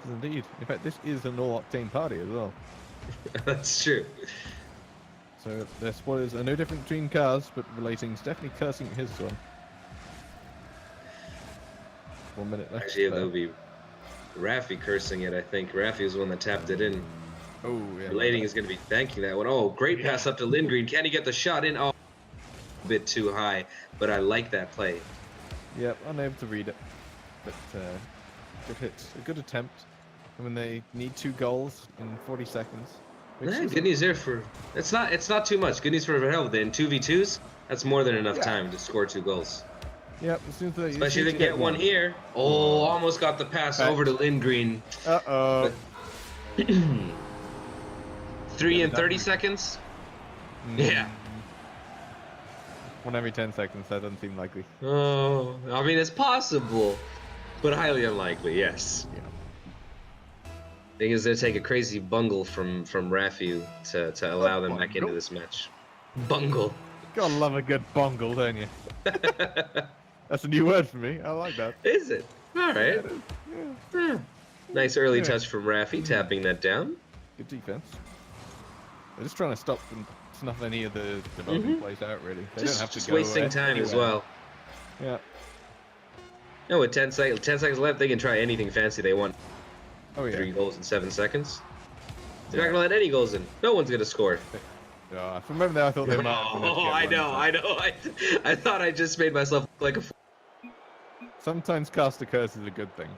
[SPEAKER 1] Indeed. In fact, this is an all-octane party as well.
[SPEAKER 2] That's true.
[SPEAKER 1] So their spoilers are no different between cars, but Relating's definitely cursing his one. 1 minute left.
[SPEAKER 2] Actually, that'll be Raffi cursing it, I think. Raffi was the one that tapped it in.
[SPEAKER 1] Oh, yeah.
[SPEAKER 2] Relating is going to be thanking that one. Oh, great pass up to Lindgren. Can he get the shot in? Oh, a bit too high, but I like that play.
[SPEAKER 1] Yep, unable to read it. But good hit. A good attempt. And when they need 2 goals in 40 seconds.
[SPEAKER 2] Good news there for... It's not too much. Good news for Helvede. In 2v2s, that's more than enough time to score 2 goals.
[SPEAKER 1] Yep, as soon as they...
[SPEAKER 2] Especially if they get one here. Oh, almost got the pass over to Lindgren.
[SPEAKER 1] Uh-oh.
[SPEAKER 2] 3 in 30 seconds? Yeah.
[SPEAKER 1] 1 every 10 seconds, that doesn't seem likely.
[SPEAKER 2] Oh, I mean, it's possible, but highly unlikely, yes.
[SPEAKER 1] Yeah.
[SPEAKER 2] Thing is, they take a crazy bungle from Raffi to allow them back into this match. Bungle.
[SPEAKER 1] Gotta love a good bungle, don't you? That's a new word for me. I like that.
[SPEAKER 2] Is it? All right.
[SPEAKER 1] Yeah.
[SPEAKER 2] Nice early touch from Raffi, tapping that down.
[SPEAKER 1] Good defense. They're just trying to stop and snuff any of the developing plays out, really. They don't have to
[SPEAKER 2] just
[SPEAKER 1] go
[SPEAKER 2] wasting time as well.
[SPEAKER 1] Yeah.
[SPEAKER 2] No, with 10 seconds left, they can try anything fancy they want.
[SPEAKER 1] Oh, yeah.
[SPEAKER 2] 3 goals in 7 seconds. They're not gonna let any goals in. No one's gonna score.
[SPEAKER 1] From memory, I thought they might.
[SPEAKER 2] Oh, I know. I thought I just made myself look like a fool.
[SPEAKER 1] Sometimes cast a curse is a good thing.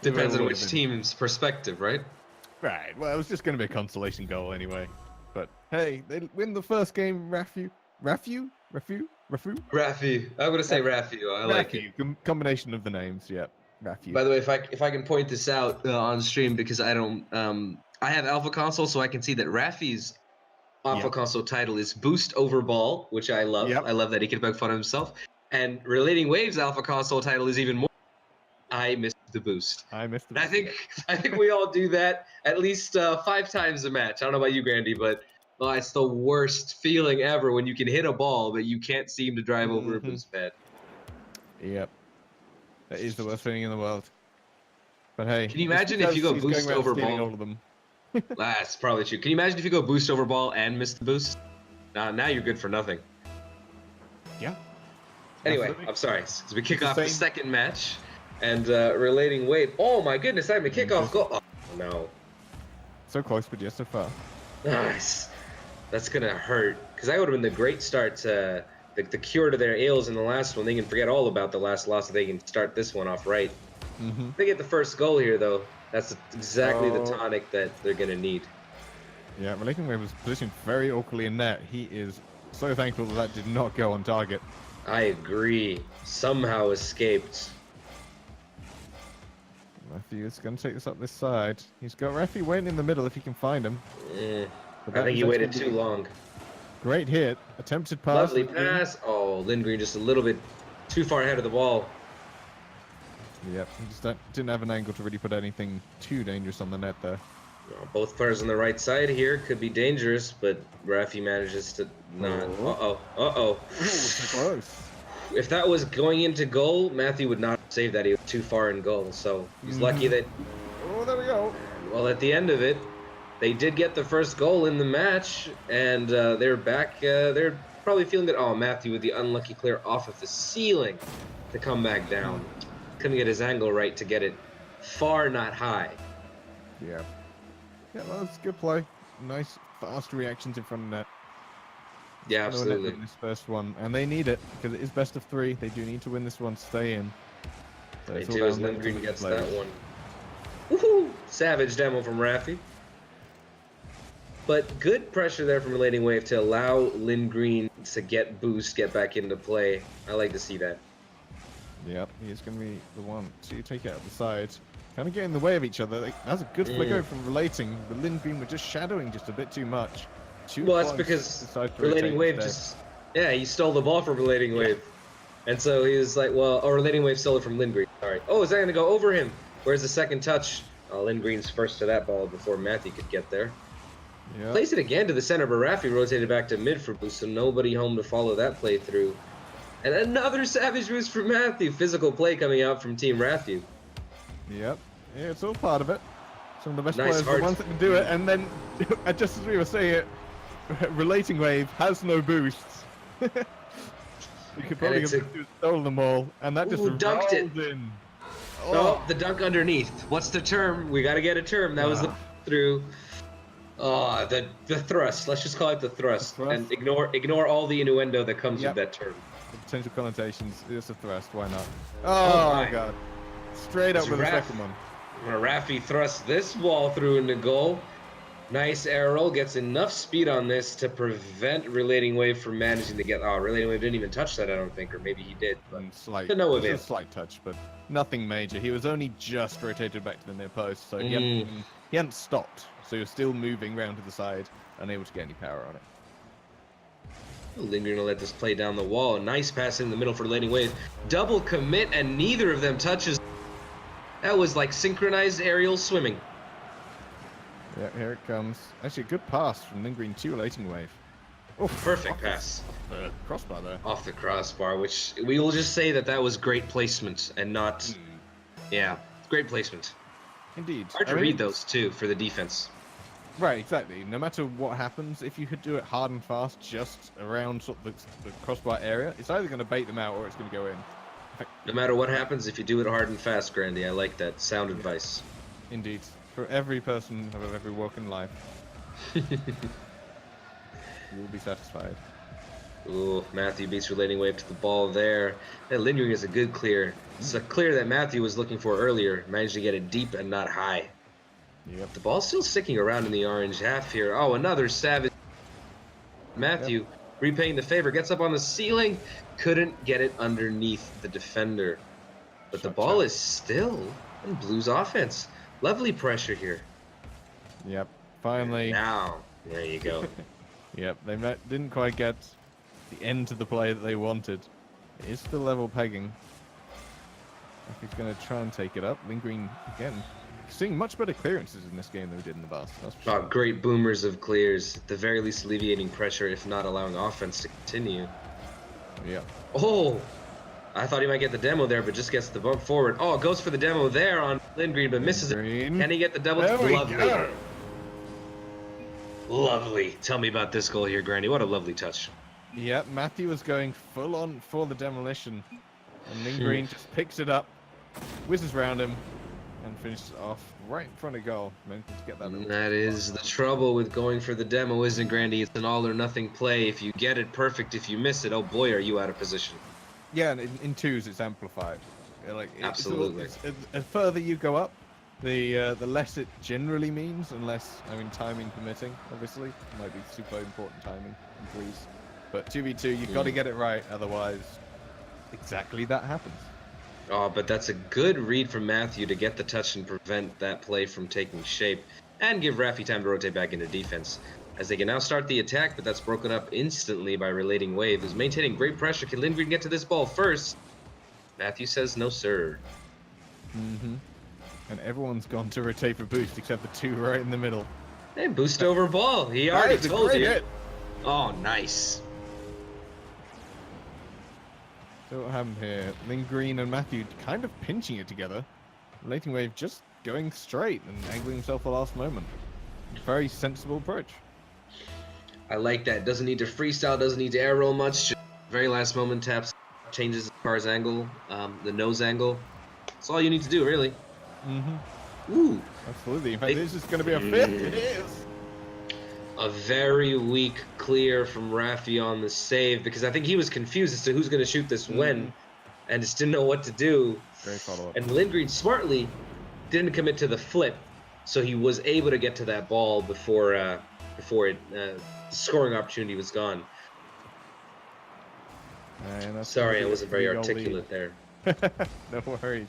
[SPEAKER 2] Depends on which team's perspective, right?
[SPEAKER 1] Right. Well, it was just going to be a consolation goal anyway. But hey, they win the first game. Raffi. I'm
[SPEAKER 2] gonna say Raffi. I like it.
[SPEAKER 1] Combination of the names. Yeah. Raffi.
[SPEAKER 2] By the way, if I can point this out on stream, because I don't I have Alpha Console, so I can see that Raffi's Alpha Console title is Boost Over Ball, which I love. I love that he can poke fun of himself. And Relating Waves Alpha Console title is even more. I missed the boost.
[SPEAKER 1] I
[SPEAKER 2] think we all do that at least 5 times a match. I don't know about you, Grandy, but it's the worst feeling ever when you can hit a ball but you can't seem to drive over a boost pad.
[SPEAKER 1] Yep. That is the worst feeling in the world. But hey,
[SPEAKER 2] can you imagine if you go boost over ball?
[SPEAKER 1] All of them.
[SPEAKER 2] That's probably true. Can you imagine if you go boost over ball and miss the boost? Now you're good for nothing.
[SPEAKER 1] Yeah.
[SPEAKER 2] Anyway, absolutely. I'm sorry. As we kick off the second match, and Relating Wave. Oh my goodness! I'm a kickoff goal. Oh no.
[SPEAKER 1] So close, but just so far.
[SPEAKER 2] Nice. That's gonna hurt because that would have been the great start to the cure to their ails in the last one. They can forget all about the last loss. They can start this one off right. If they get the first goal here, though, that's exactly the tonic that they're gonna need.
[SPEAKER 1] Yeah, Relating Wave was positioned very awkwardly in net. He is so thankful that did not go on target.
[SPEAKER 2] I agree. Somehow escaped.
[SPEAKER 1] Matthew is going to take this up this side. He's got Rafi waiting in the middle if he can find him.
[SPEAKER 2] I think he waited too long.
[SPEAKER 1] Great hit. Attempted pass.
[SPEAKER 2] Lovely pass. Oh, Lindgren just a little bit too far ahead of the ball.
[SPEAKER 1] Yep, he just didn't have an angle to really put anything too dangerous on the net there.
[SPEAKER 2] Both players on the right side here could be dangerous, but Rafi manages to not. Uh-oh.
[SPEAKER 1] Close.
[SPEAKER 2] If that was going into goal, Matthew would not save that. He was too far in goal, so he's lucky that...
[SPEAKER 1] Oh, there we go.
[SPEAKER 2] Well, at the end of it, they did get the first goal in the match, and they're back. They're probably feeling that, oh, Matthew with the unlucky clear off of the ceiling to come back down. Couldn't get his angle right to get it far, not high.
[SPEAKER 1] Yeah. Yeah, well, that's good play. Nice, fast reactions in front of net.
[SPEAKER 2] Yeah, absolutely.
[SPEAKER 1] This first one, and they need it because it is best of 3. They do need to win this one to stay in. So
[SPEAKER 2] They do as Lindgren gets that one. Woohoo! Savage demo from Rafi. But good pressure there from Relating Wave to allow Lindgren to get boost, get back into play. I like to see that.
[SPEAKER 1] Yep, he's going to be the one to take it out the side. Kind of get in the way of each other. That's a good flicker from Relating, but Lindgren were just shadowing just a bit too much.
[SPEAKER 2] Well, that's because Relating Wave just... Yeah, he stole the ball from Relating Wave. And so he was like, well... Or Relating Wave stole it from Lindgren. All right. Oh, is that going to go over him? Where's the second touch? Lindgren's first to that ball before Matthew could get there. Yep. Plays it again to the center, but Rafi rotated back to mid for boost, so nobody home to follow that play through. And another savage boost for Matthew. Physical play coming out from Team Rafi.
[SPEAKER 1] Yep. Yeah, it's all part of it. Some of the best
[SPEAKER 2] Nice
[SPEAKER 1] players are the ones that can do it, and then, just as we were saying it, Relating Wave has no boosts. You could probably have stolen them all, and that just
[SPEAKER 2] dunked it
[SPEAKER 1] in.
[SPEAKER 2] Oh, the dunk underneath. What's the term? We got to get a term. That was the through. Oh, the thrust. Let's just call it the thrust, and ignore all the innuendo that comes with that term.
[SPEAKER 1] The potential connotations. It's a thrust. Why not? Oh my God! Straight up with the second one.
[SPEAKER 2] Rafi thrusts this ball through into goal. Nice arrow, gets enough speed on this to prevent Relating Wave from managing to get... Oh, Relating Wave didn't even touch that, I don't think, or maybe he did. But
[SPEAKER 1] to no avail. A slight touch, but nothing major. He was only just rotated back to the near post, so he hadn't stopped. So he was still moving round to the side, unable to get any power on it.
[SPEAKER 2] Lindgren will let this play down the wall. A nice pass in the middle for Relating Wave. Double commit, and neither of them touches. That was like synchronized aerial swimming.
[SPEAKER 1] Yeah, here it comes. Actually, a good pass from Lindgren to Relating Wave.
[SPEAKER 2] Oh, perfect pass.
[SPEAKER 1] Crossbar there.
[SPEAKER 2] Off the crossbar, which we will just say that was great placement and not... Yeah, great placement.
[SPEAKER 1] Indeed.
[SPEAKER 2] Hard to read those, too, for the defense.
[SPEAKER 1] Right, exactly. No matter what happens, if you could do it hard and fast just around sort of the crossbar area, it's either going to bait them out or it's going to go in.
[SPEAKER 2] No matter what happens, if you do it hard and fast, Grandy, I like that. Sound advice.
[SPEAKER 1] Indeed. For every person of every walk in life. You will be satisfied.
[SPEAKER 2] Ooh, Matthew beats Relating Wave to the ball there. That Lindgren is a good clear. It's a clear that Matthew was looking for earlier. Managed to get it deep and not high.
[SPEAKER 1] Yep.
[SPEAKER 2] The ball's still sticking around in the orange half here. Oh, another savage. Matthew repaying the favor. Gets up on the ceiling. Couldn't get it underneath the defender. But the ball is still in Blues offense. Lovely pressure here.
[SPEAKER 1] Yep. Finally.
[SPEAKER 2] Now, there you go.
[SPEAKER 1] Yep. They didn't quite get the end to the play that they wanted. It is still level pegging. If he's going to try and take it up. Lindgren, again, seeing much better clearances in this game than we did in the past. That's for sure.
[SPEAKER 2] Great boomers of clears. At the very least alleviating pressure, if not allowing offense to continue.
[SPEAKER 1] Yeah.
[SPEAKER 2] Oh! I thought he might get the demo there, but just gets the bump forward. Oh, goes for the demo there on Lindgren, but misses it. Can he get the double? Lovely. Go. Lovely. Tell me about this goal here, Granny. What a lovely touch.
[SPEAKER 1] Yeah, Matthew was going full on for the demolition. And Lindgren just picks it up, whizzes round him, and finishes off right in front of goal. To get
[SPEAKER 2] that is the trouble with going for the demo, isn't it, Grandy? It's an all or nothing play. If you get it, perfect. If you miss it, oh boy, are you out of position.
[SPEAKER 1] Yeah, and in twos, it's amplified.
[SPEAKER 2] Absolutely.
[SPEAKER 1] The further you go up, the less it generally means, unless, timing permitting, obviously. It might be super important timing in threes. But 2v2, you've got to get it right, otherwise exactly that happens.
[SPEAKER 2] Oh, but that's a good read from Matthew to get the touch and prevent that play from taking shape and give Raffi time to rotate back into defense. As they can now start the attack, but that's broken up instantly by Relating Wave, who's maintaining great pressure. Can Lindgren get to this ball first? Matthew says no, sir.
[SPEAKER 1] And everyone's gone to rotate for boost except the two right in the middle.
[SPEAKER 2] Hey, boost over ball. He already
[SPEAKER 1] That is a
[SPEAKER 2] told
[SPEAKER 1] great
[SPEAKER 2] you.
[SPEAKER 1] hit.
[SPEAKER 2] Oh, nice.
[SPEAKER 1] So what happened here? Lindgren and Matthew kind of pinching it together. Relating Wave just going straight and angling himself at the last moment. Very sensible approach.
[SPEAKER 2] I like that. Doesn't need to freestyle, doesn't need to air roll much. Just very last moment taps, changes the car's angle, the nose angle. That's all you need to do, really. Ooh.
[SPEAKER 1] Absolutely. In fact, this is going to be a fifth. It is.
[SPEAKER 2] A very weak clear from Raffi on the save, because I think he was confused as to who's going to shoot this when, and just didn't know what to do.
[SPEAKER 1] Great follow-up.
[SPEAKER 2] And Lindgren smartly didn't commit to the flip, so he was able to get to that ball before the scoring opportunity was gone.
[SPEAKER 1] And that's
[SPEAKER 2] Sorry, I
[SPEAKER 1] gonna be a
[SPEAKER 2] wasn't very
[SPEAKER 1] 3-goal
[SPEAKER 2] articulate there.
[SPEAKER 1] lead. No worries.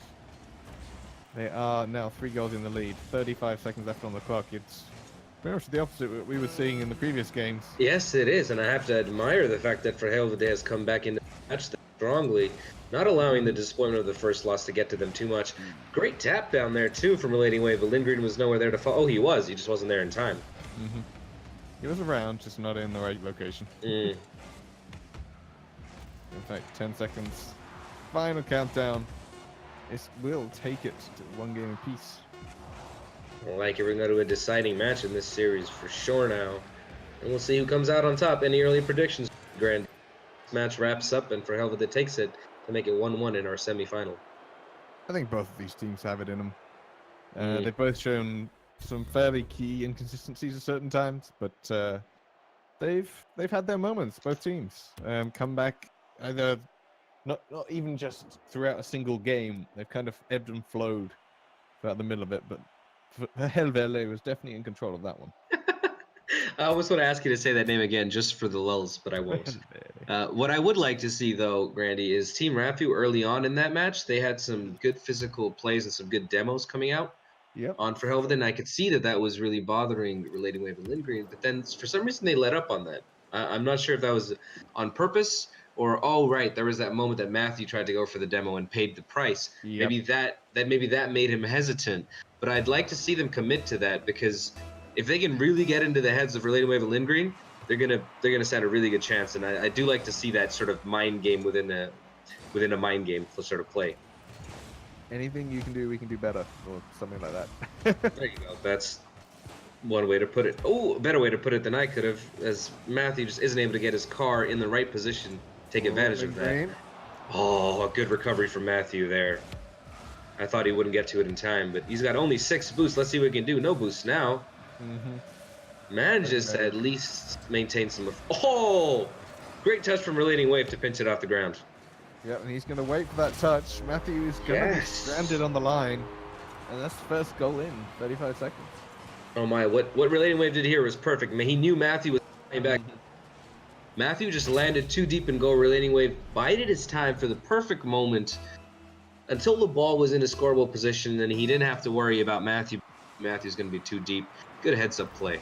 [SPEAKER 1] They are now 3 goals in the lead. 35 seconds left on the clock. It's pretty much the opposite of what we were seeing in the previous games.
[SPEAKER 2] Yes, it is, and I have to admire the fact that Verhelvede has come back into the match strongly, not allowing the disappointment of the first loss to get to them too much. Great tap down there, too, from Relating Wave, but Lindgren was nowhere there to follow. Oh, he was. He just wasn't there in time.
[SPEAKER 1] He was around, just not in the right location. In fact, 10 seconds. Final countdown. It will take it to 1 game apiece.
[SPEAKER 2] I like it. We're going to go to a deciding match in this series for sure now. And we'll see who comes out on top. Any early predictions? Grand match wraps up, and Verhelvede takes it to make it 1-1 in our semifinal.
[SPEAKER 1] I think both of these teams have it in them. They've both shown some fairly key inconsistencies at certain times, but they've had their moments. Both teams come back either not even just throughout a single game. They've kind of ebbed and flowed throughout the middle of it, but Helvele was definitely in control of that one.
[SPEAKER 2] I almost want to ask you to say that name again just for the lulz, but I won't. What I would like to see, though, Grandy, is Team Raffi early on in that match. They had some good physical plays and some good demos coming out on Verhelvede, and I could see that was really bothering Relating Wave and Lindgren, but then for some reason they let up on that. I'm not sure if that was on purpose or, oh, right, there was that moment that Matthew tried to go for the demo and paid the price. Maybe that made him hesitant. But I'd like to see them commit to that, because if they can really get into the heads of Relating Wave and Lindgren, they're gonna stand a really good chance. And I do like to see that sort of mind game within a mind game sort of play.
[SPEAKER 1] Anything you can do, we can do better, or something like that.
[SPEAKER 2] There you go. That's one way to put it. Oh, a better way to put it than I could have, as Matthew just isn't able to get his car in the right position, take advantage of that. Oh, a good recovery from Matthew there. I thought he wouldn't get to it in time, but he's got only 6 boosts. Let's see what he can do. No boosts now. Manages to at least maintain some. Oh, great touch from Relating Wave to pinch it off the ground.
[SPEAKER 1] Yep, and he's going to wait for that touch. Matthew is going to be stranded on the line, and that's the first goal in 35 seconds.
[SPEAKER 2] Oh my! What Relating Wave did here was perfect. I mean, he knew Matthew was coming back. Matthew just landed too deep in goal. Relating Wave bided his time for the perfect moment until the ball was in a scoreable position, and he didn't have to worry about Matthew. Matthew's going to be too deep. Good heads-up play.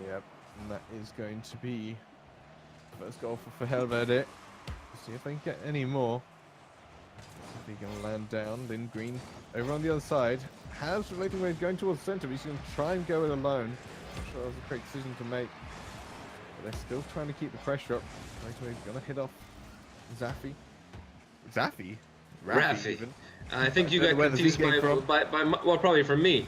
[SPEAKER 1] Yep, and that is going to be the first goal for Helvede. See if they can get any more. See if he can land down. Lindgren over on the other side. Has Relating Wave going towards the center, but he's going to try and go it alone. Not sure that was a great decision to make. But they're still trying to keep the pressure up. Relating Wave going to hit off Zaffi. Zaffi?
[SPEAKER 2] Raffi.
[SPEAKER 1] Even.
[SPEAKER 2] I think you got confused by well, probably from me.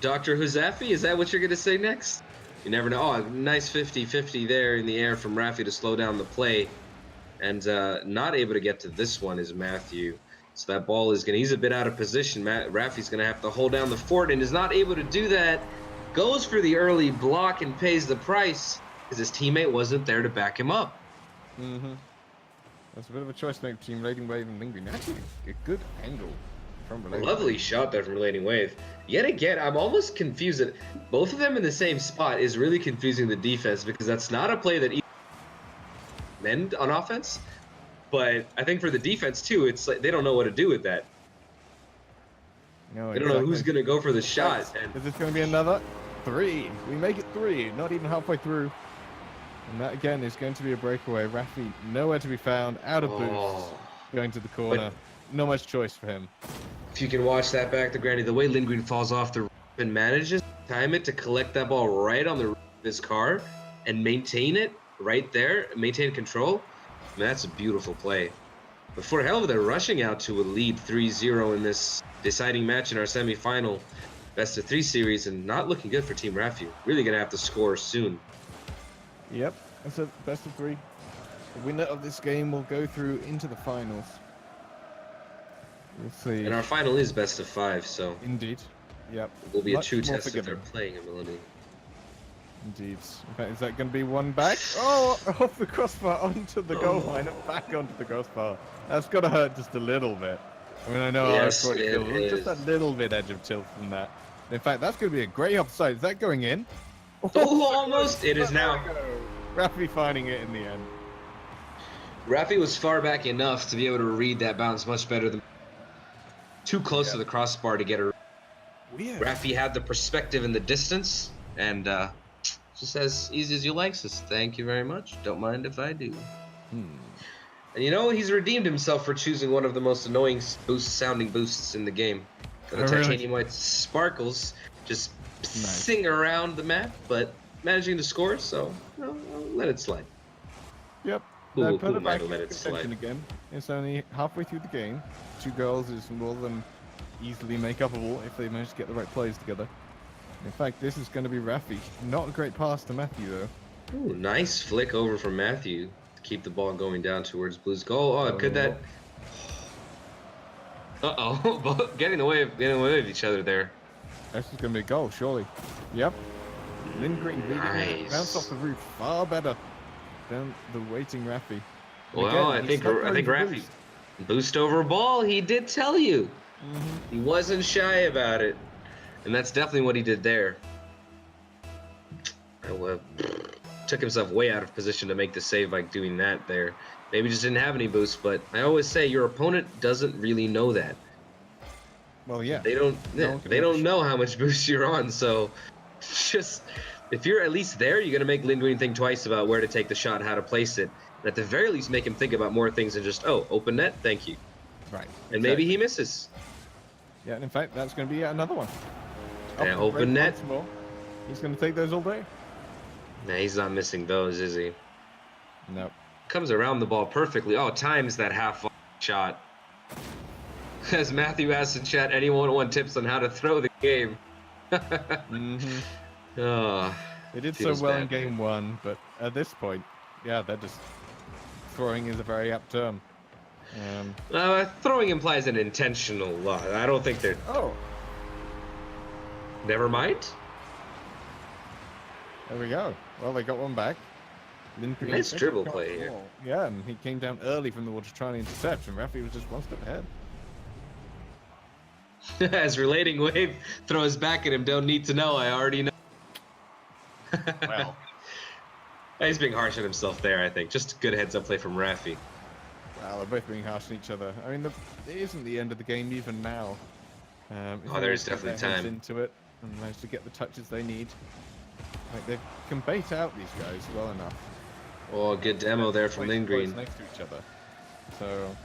[SPEAKER 2] Dr. Huzafi, is that what you're going to say next? You never know. Oh, nice 50-50 there in the air from Raffi to slow down the play. And not able to get to this one is Matthew. So that ball is going to, he's a bit out of position. Raffi's going to have to hold down the fort and is not able to do that. Goes for the early block and pays the price because his teammate wasn't there to back him up.
[SPEAKER 1] That's a bit of a choice to make between Relating Wave and Lindgren. Actually, a good angle from Relating
[SPEAKER 2] Lovely shot there from Relating Wave. Yet again, I'm almost confused that both of them in the same spot is really confusing the defense, because that's not a play that either end on offense. But I think for the defense too, it's like they don't know what to do with that.
[SPEAKER 1] No,
[SPEAKER 2] They don't know who's gonna go for the shot. And
[SPEAKER 1] Is this going to be another 3? We make it 3, not even halfway through. And that again is going to be a breakaway. Rafi nowhere to be found, out of boost, going to the corner. Not much choice for him.
[SPEAKER 2] if you can watch that back to Granny, the way Lindgren falls off the roof and manages to time it to collect that ball right on the roof of his car and maintain it right there, maintain control, man, that's a beautiful play. But for hell of it, they're rushing out to a lead 3-0 in this deciding match in our semifinal best of 3 series, and not looking good for Team Rafi. Really gonna have to score soon.
[SPEAKER 1] Yep, that's a best of 3. The winner of this game will go through into the finals. We'll see.
[SPEAKER 2] And our final is best of 5, so
[SPEAKER 1] Indeed. Yep.
[SPEAKER 2] it will be a
[SPEAKER 1] Much
[SPEAKER 2] true
[SPEAKER 1] more
[SPEAKER 2] test if they're
[SPEAKER 1] forgiving.
[SPEAKER 2] playing ability.
[SPEAKER 1] Indeed. In fact, is that going to be one back? Oh, off the crossbar onto the goal line and back onto the crossbar. That's got to hurt just a little bit. I mean, I know
[SPEAKER 2] Yes,
[SPEAKER 1] I
[SPEAKER 2] it is.
[SPEAKER 1] just that little bit edge of tilt from that. In fact, that's going to be a great offside. Is that going in?
[SPEAKER 2] Oh, almost! It is
[SPEAKER 1] There
[SPEAKER 2] now.
[SPEAKER 1] we go. Rafi finding it in the end.
[SPEAKER 2] Rafi was far back enough to be able to read that bounce much better than too close to the crossbar to get her.
[SPEAKER 1] Weird.
[SPEAKER 2] Rafi had the perspective and the distance, and just as easy as you like, says thank you very much. Don't mind if I do. And you know, he's redeemed himself for choosing one of the most annoying sounding boosts in the game. The
[SPEAKER 1] really?
[SPEAKER 2] titanium white sparkles just sing around the map, but managing to score, so I'll let it slide.
[SPEAKER 1] Yep.
[SPEAKER 2] Who
[SPEAKER 1] Now put it
[SPEAKER 2] am I
[SPEAKER 1] back
[SPEAKER 2] to
[SPEAKER 1] in
[SPEAKER 2] let it
[SPEAKER 1] contention
[SPEAKER 2] slide?
[SPEAKER 1] again. It's only halfway through the game. 2 goals is more than easily make upable if they manage to get the right plays together. In fact, this is going to be Rafi. Not a great pass to Matthew, though.
[SPEAKER 2] Ooh, nice flick over from Matthew to keep the ball going down towards Blue's goal. Oh, could that? Uh-oh, getting away of each other there.
[SPEAKER 1] This is going to be a goal, surely. Yep. Lindgren leading it.
[SPEAKER 2] Nice.
[SPEAKER 1] Bounce off the roof far better than the waiting Rafi. And
[SPEAKER 2] Well,
[SPEAKER 1] again,
[SPEAKER 2] I
[SPEAKER 1] he's
[SPEAKER 2] think
[SPEAKER 1] not going to
[SPEAKER 2] Rafi
[SPEAKER 1] boost.
[SPEAKER 2] boost over ball. He did tell you. He wasn't shy about it, and that's definitely what he did there. Took himself way out of position to make the save by doing that there. Maybe just didn't have any boost, but I always say your opponent doesn't really know that.
[SPEAKER 1] Well, yeah.
[SPEAKER 2] They don't.
[SPEAKER 1] No one can
[SPEAKER 2] They
[SPEAKER 1] ever
[SPEAKER 2] don't know how much boost you're on. So, just if you're at least there, you're gonna make Lindgren think twice about where to take the shot, how to place it, and at the very least make him think about more things than just open net, thank you.
[SPEAKER 1] Right.
[SPEAKER 2] And maybe he misses.
[SPEAKER 1] Yeah, and in fact, that's going to be another one.
[SPEAKER 2] Yeah,
[SPEAKER 1] Up the
[SPEAKER 2] open
[SPEAKER 1] break
[SPEAKER 2] net.
[SPEAKER 1] once more. He's going to take those all day.
[SPEAKER 2] Nah, he's not missing those, is he?
[SPEAKER 1] No.
[SPEAKER 2] Comes around the ball perfectly. Oh, times that half shot. As Matthew asked in chat, anyone want tips on how to throw the game? Oh,
[SPEAKER 1] They did so
[SPEAKER 2] feels
[SPEAKER 1] well in
[SPEAKER 2] bad.
[SPEAKER 1] game 1, but at this point, yeah, they're just throwing is a very apt term.
[SPEAKER 2] Throwing implies an intentional loss. I don't think they're.
[SPEAKER 1] Oh,
[SPEAKER 2] Never mind.
[SPEAKER 1] there we go. Well, they got one back. Lindgren
[SPEAKER 2] Nice
[SPEAKER 1] took
[SPEAKER 2] dribble
[SPEAKER 1] the
[SPEAKER 2] play here.
[SPEAKER 1] ball. Yeah, and he came down early from the wall to try and intercept, and Rafi was just one step ahead.
[SPEAKER 2] As relating wave throws back at him, don't need to know. I already know.
[SPEAKER 1] Well,
[SPEAKER 2] He's being harsh on himself there, I think. Just good heads-up play from Rafi.
[SPEAKER 1] well, they're both being harsh on each other. I mean, it isn't the end of the game even now.
[SPEAKER 2] Oh, there's definitely time.
[SPEAKER 1] Into it and manage to get the touches they need. Like they can bait out these guys well enough.
[SPEAKER 2] Oh, good demo there from
[SPEAKER 1] Place
[SPEAKER 2] Lindgren.
[SPEAKER 1] next to each other. So,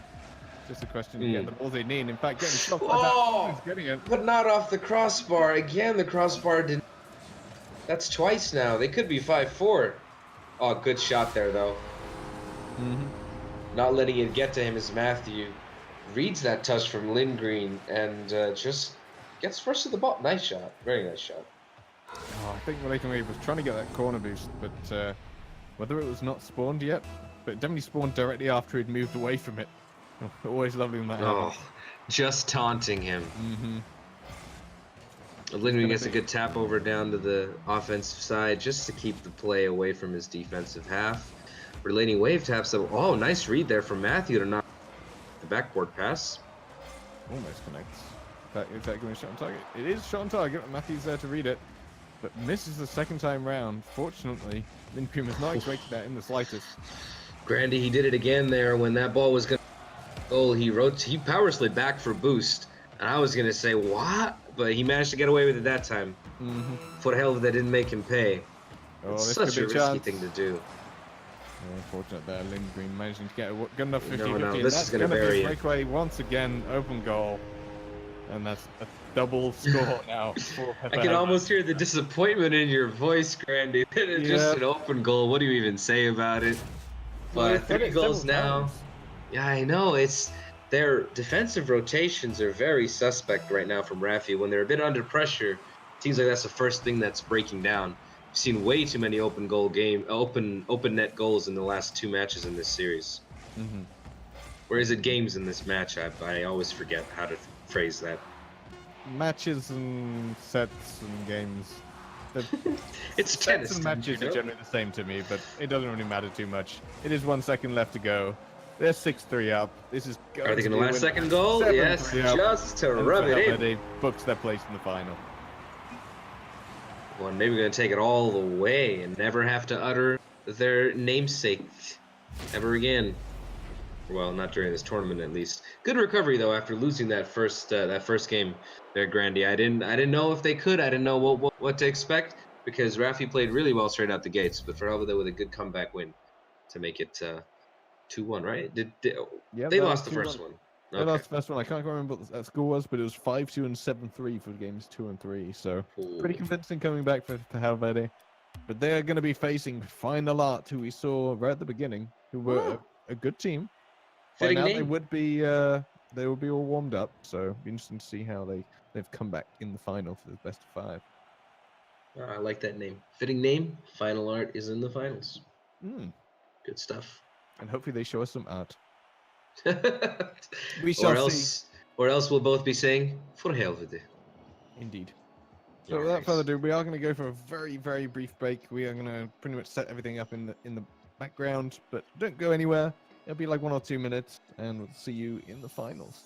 [SPEAKER 1] just a question of getting the balls they need. In fact, getting stuff like
[SPEAKER 2] Oh!
[SPEAKER 1] that is getting it.
[SPEAKER 2] But not off the crossbar. Again, the crossbar didn't. That's twice now. They could be 5-4. Oh, good shot there, though. Not letting it get to him is Matthew. Reads that touch from Lindgren and just gets first to the ball. Nice shot. Very nice shot.
[SPEAKER 1] Oh, I think Relating Wave was trying to get that corner boost, but whether it was not spawned yet, but it definitely spawned directly after he'd moved away from it. Always lovely when that
[SPEAKER 2] Oh,
[SPEAKER 1] happens.
[SPEAKER 2] just taunting him. Lindgren gets a good tap over down to the offensive side just to keep the play away from his defensive half. Relating Wave taps up. Oh, nice read there from Matthew to knock the backboard pass.
[SPEAKER 1] Almost connects. Is that going to shot on target? It is shot on target. Matthew's there to read it, but misses the second time round. Fortunately, Lindgren was not expecting that in the slightest.
[SPEAKER 2] Grandy, he did it again there when that ball was going to goal. He power slid back for boost. And I was going to say, what? But he managed to get away with it that time. For hell that didn't make him pay.
[SPEAKER 1] Oh,
[SPEAKER 2] It's
[SPEAKER 1] this
[SPEAKER 2] such
[SPEAKER 1] could
[SPEAKER 2] a
[SPEAKER 1] be
[SPEAKER 2] risky
[SPEAKER 1] chance.
[SPEAKER 2] thing to do.
[SPEAKER 1] Unfortunate there, Lindgren managing to get a good enough 50-50.
[SPEAKER 2] No,
[SPEAKER 1] and
[SPEAKER 2] this
[SPEAKER 1] that's
[SPEAKER 2] is gonna
[SPEAKER 1] be a
[SPEAKER 2] bury it.
[SPEAKER 1] breakaway once again, open goal. And that's a double score now. For
[SPEAKER 2] I can almost hear the disappointment in your voice, Grandy. It's just an open goal. What do you even say about it?
[SPEAKER 1] Well,
[SPEAKER 2] But 3 goals now. Yeah, I know. It's their defensive rotations are very suspect right now from Rafi. When they're a bit under pressure, it seems like that's the first thing that's breaking down. We've seen way too many open net goals in the last 2 matches in this series. Or is it games in this match? I always forget how to phrase that.
[SPEAKER 1] Matches and sets and games.
[SPEAKER 2] It's
[SPEAKER 1] Sets
[SPEAKER 2] tennis.
[SPEAKER 1] and matches are generally the same to me, but it doesn't really matter too much. It is 1 second left to go. They're 6-3 up. This is
[SPEAKER 2] Are they going to last second goal? Yes, just to rub it in.
[SPEAKER 1] They books their place in the final.
[SPEAKER 2] Well, maybe we're going to take it all the way and never have to utter their namesake ever again. Well, not during this tournament, at least. Good recovery though after losing that first game there, Grandy. I didn't know if they could. I didn't know what to expect because Rafi played really well straight out the gates. But for Helvete with a good comeback win to make it 2-1, right? They lost the first one.
[SPEAKER 1] They lost the first one. I can't remember what that score was, but it was 5-2 and 7-3 for games 2 and 3. So pretty convincing coming back for Helvete. But they're going to be facing Final Art, who we saw right at the beginning, who were a good team. By now they would be all warmed up, so it'll be interesting to see how they've come back in the final for the best of 5.
[SPEAKER 2] I like that name. Fitting name. Final Art is in the finals. Good stuff.
[SPEAKER 1] And hopefully they show us some art. We shall see.
[SPEAKER 2] Or else we'll both be saying, for Helvete.
[SPEAKER 1] Indeed. So without further ado, we are going to go for a very, very brief break. We are going to pretty much set everything up in the background, but don't go anywhere. It'll be like 1 or 2 minutes, and we'll see you in the finals.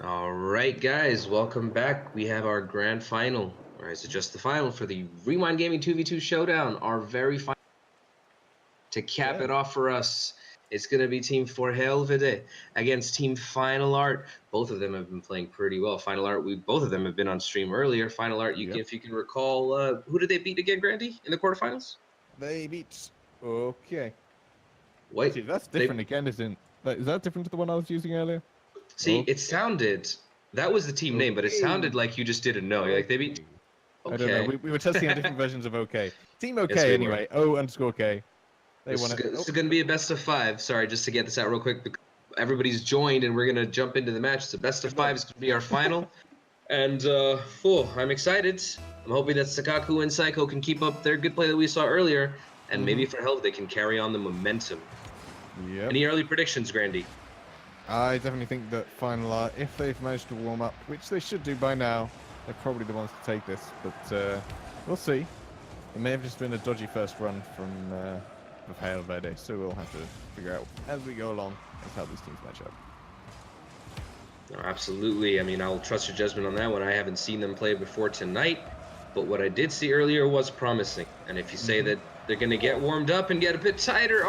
[SPEAKER 2] All right, guys, welcome back. We have our grand final, or is it just the final for the Rewind Gaming 2v2 Showdown? Our very final to cap it off for us. It's going to be Team For Helvete against Team Final Art. Both of them have been playing pretty well. Final Art, both of them have been on stream earlier. Final Art, if you can recall, who did they beat again, Grandy, in the quarterfinals?
[SPEAKER 1] They beat. Okay.
[SPEAKER 2] Wait,
[SPEAKER 1] See, that's different again, isn't it? Is that different to the one I was using earlier?
[SPEAKER 2] See,
[SPEAKER 1] Okay.
[SPEAKER 2] it sounded, that was the team name, but it sounded like you just didn't know. Like they beat.
[SPEAKER 1] I don't know.
[SPEAKER 2] Okay.
[SPEAKER 1] We were testing out different versions of OK. Team OK
[SPEAKER 2] Yes, we were.
[SPEAKER 1] anyway. O_K. They
[SPEAKER 2] This
[SPEAKER 1] won
[SPEAKER 2] is,
[SPEAKER 1] it.
[SPEAKER 2] this is going to be a best of 5. Sorry, just to get this out real quick. Everybody's joined, and we're going to jump into the match. It's a best of 5 is going to be our final. And I'm excited. I'm hoping that Sakaku and Psycho can keep up their good play that we saw earlier. And maybe for help, they can carry on the momentum.
[SPEAKER 1] Yep.
[SPEAKER 2] Any early predictions, Grandy?
[SPEAKER 1] I definitely think that Final Art, if they've managed to warm up, which they should do by now, they're probably the ones to take this. But we'll see. It may have just been a dodgy first run from Hail Verde, so we'll have to figure out as we go along as how these teams match up.
[SPEAKER 2] No, absolutely. I mean, I'll trust your judgment on that one. I haven't seen them play before tonight, but what I did see earlier was promising. And if you say that they're going to get warmed up and get a bit tighter,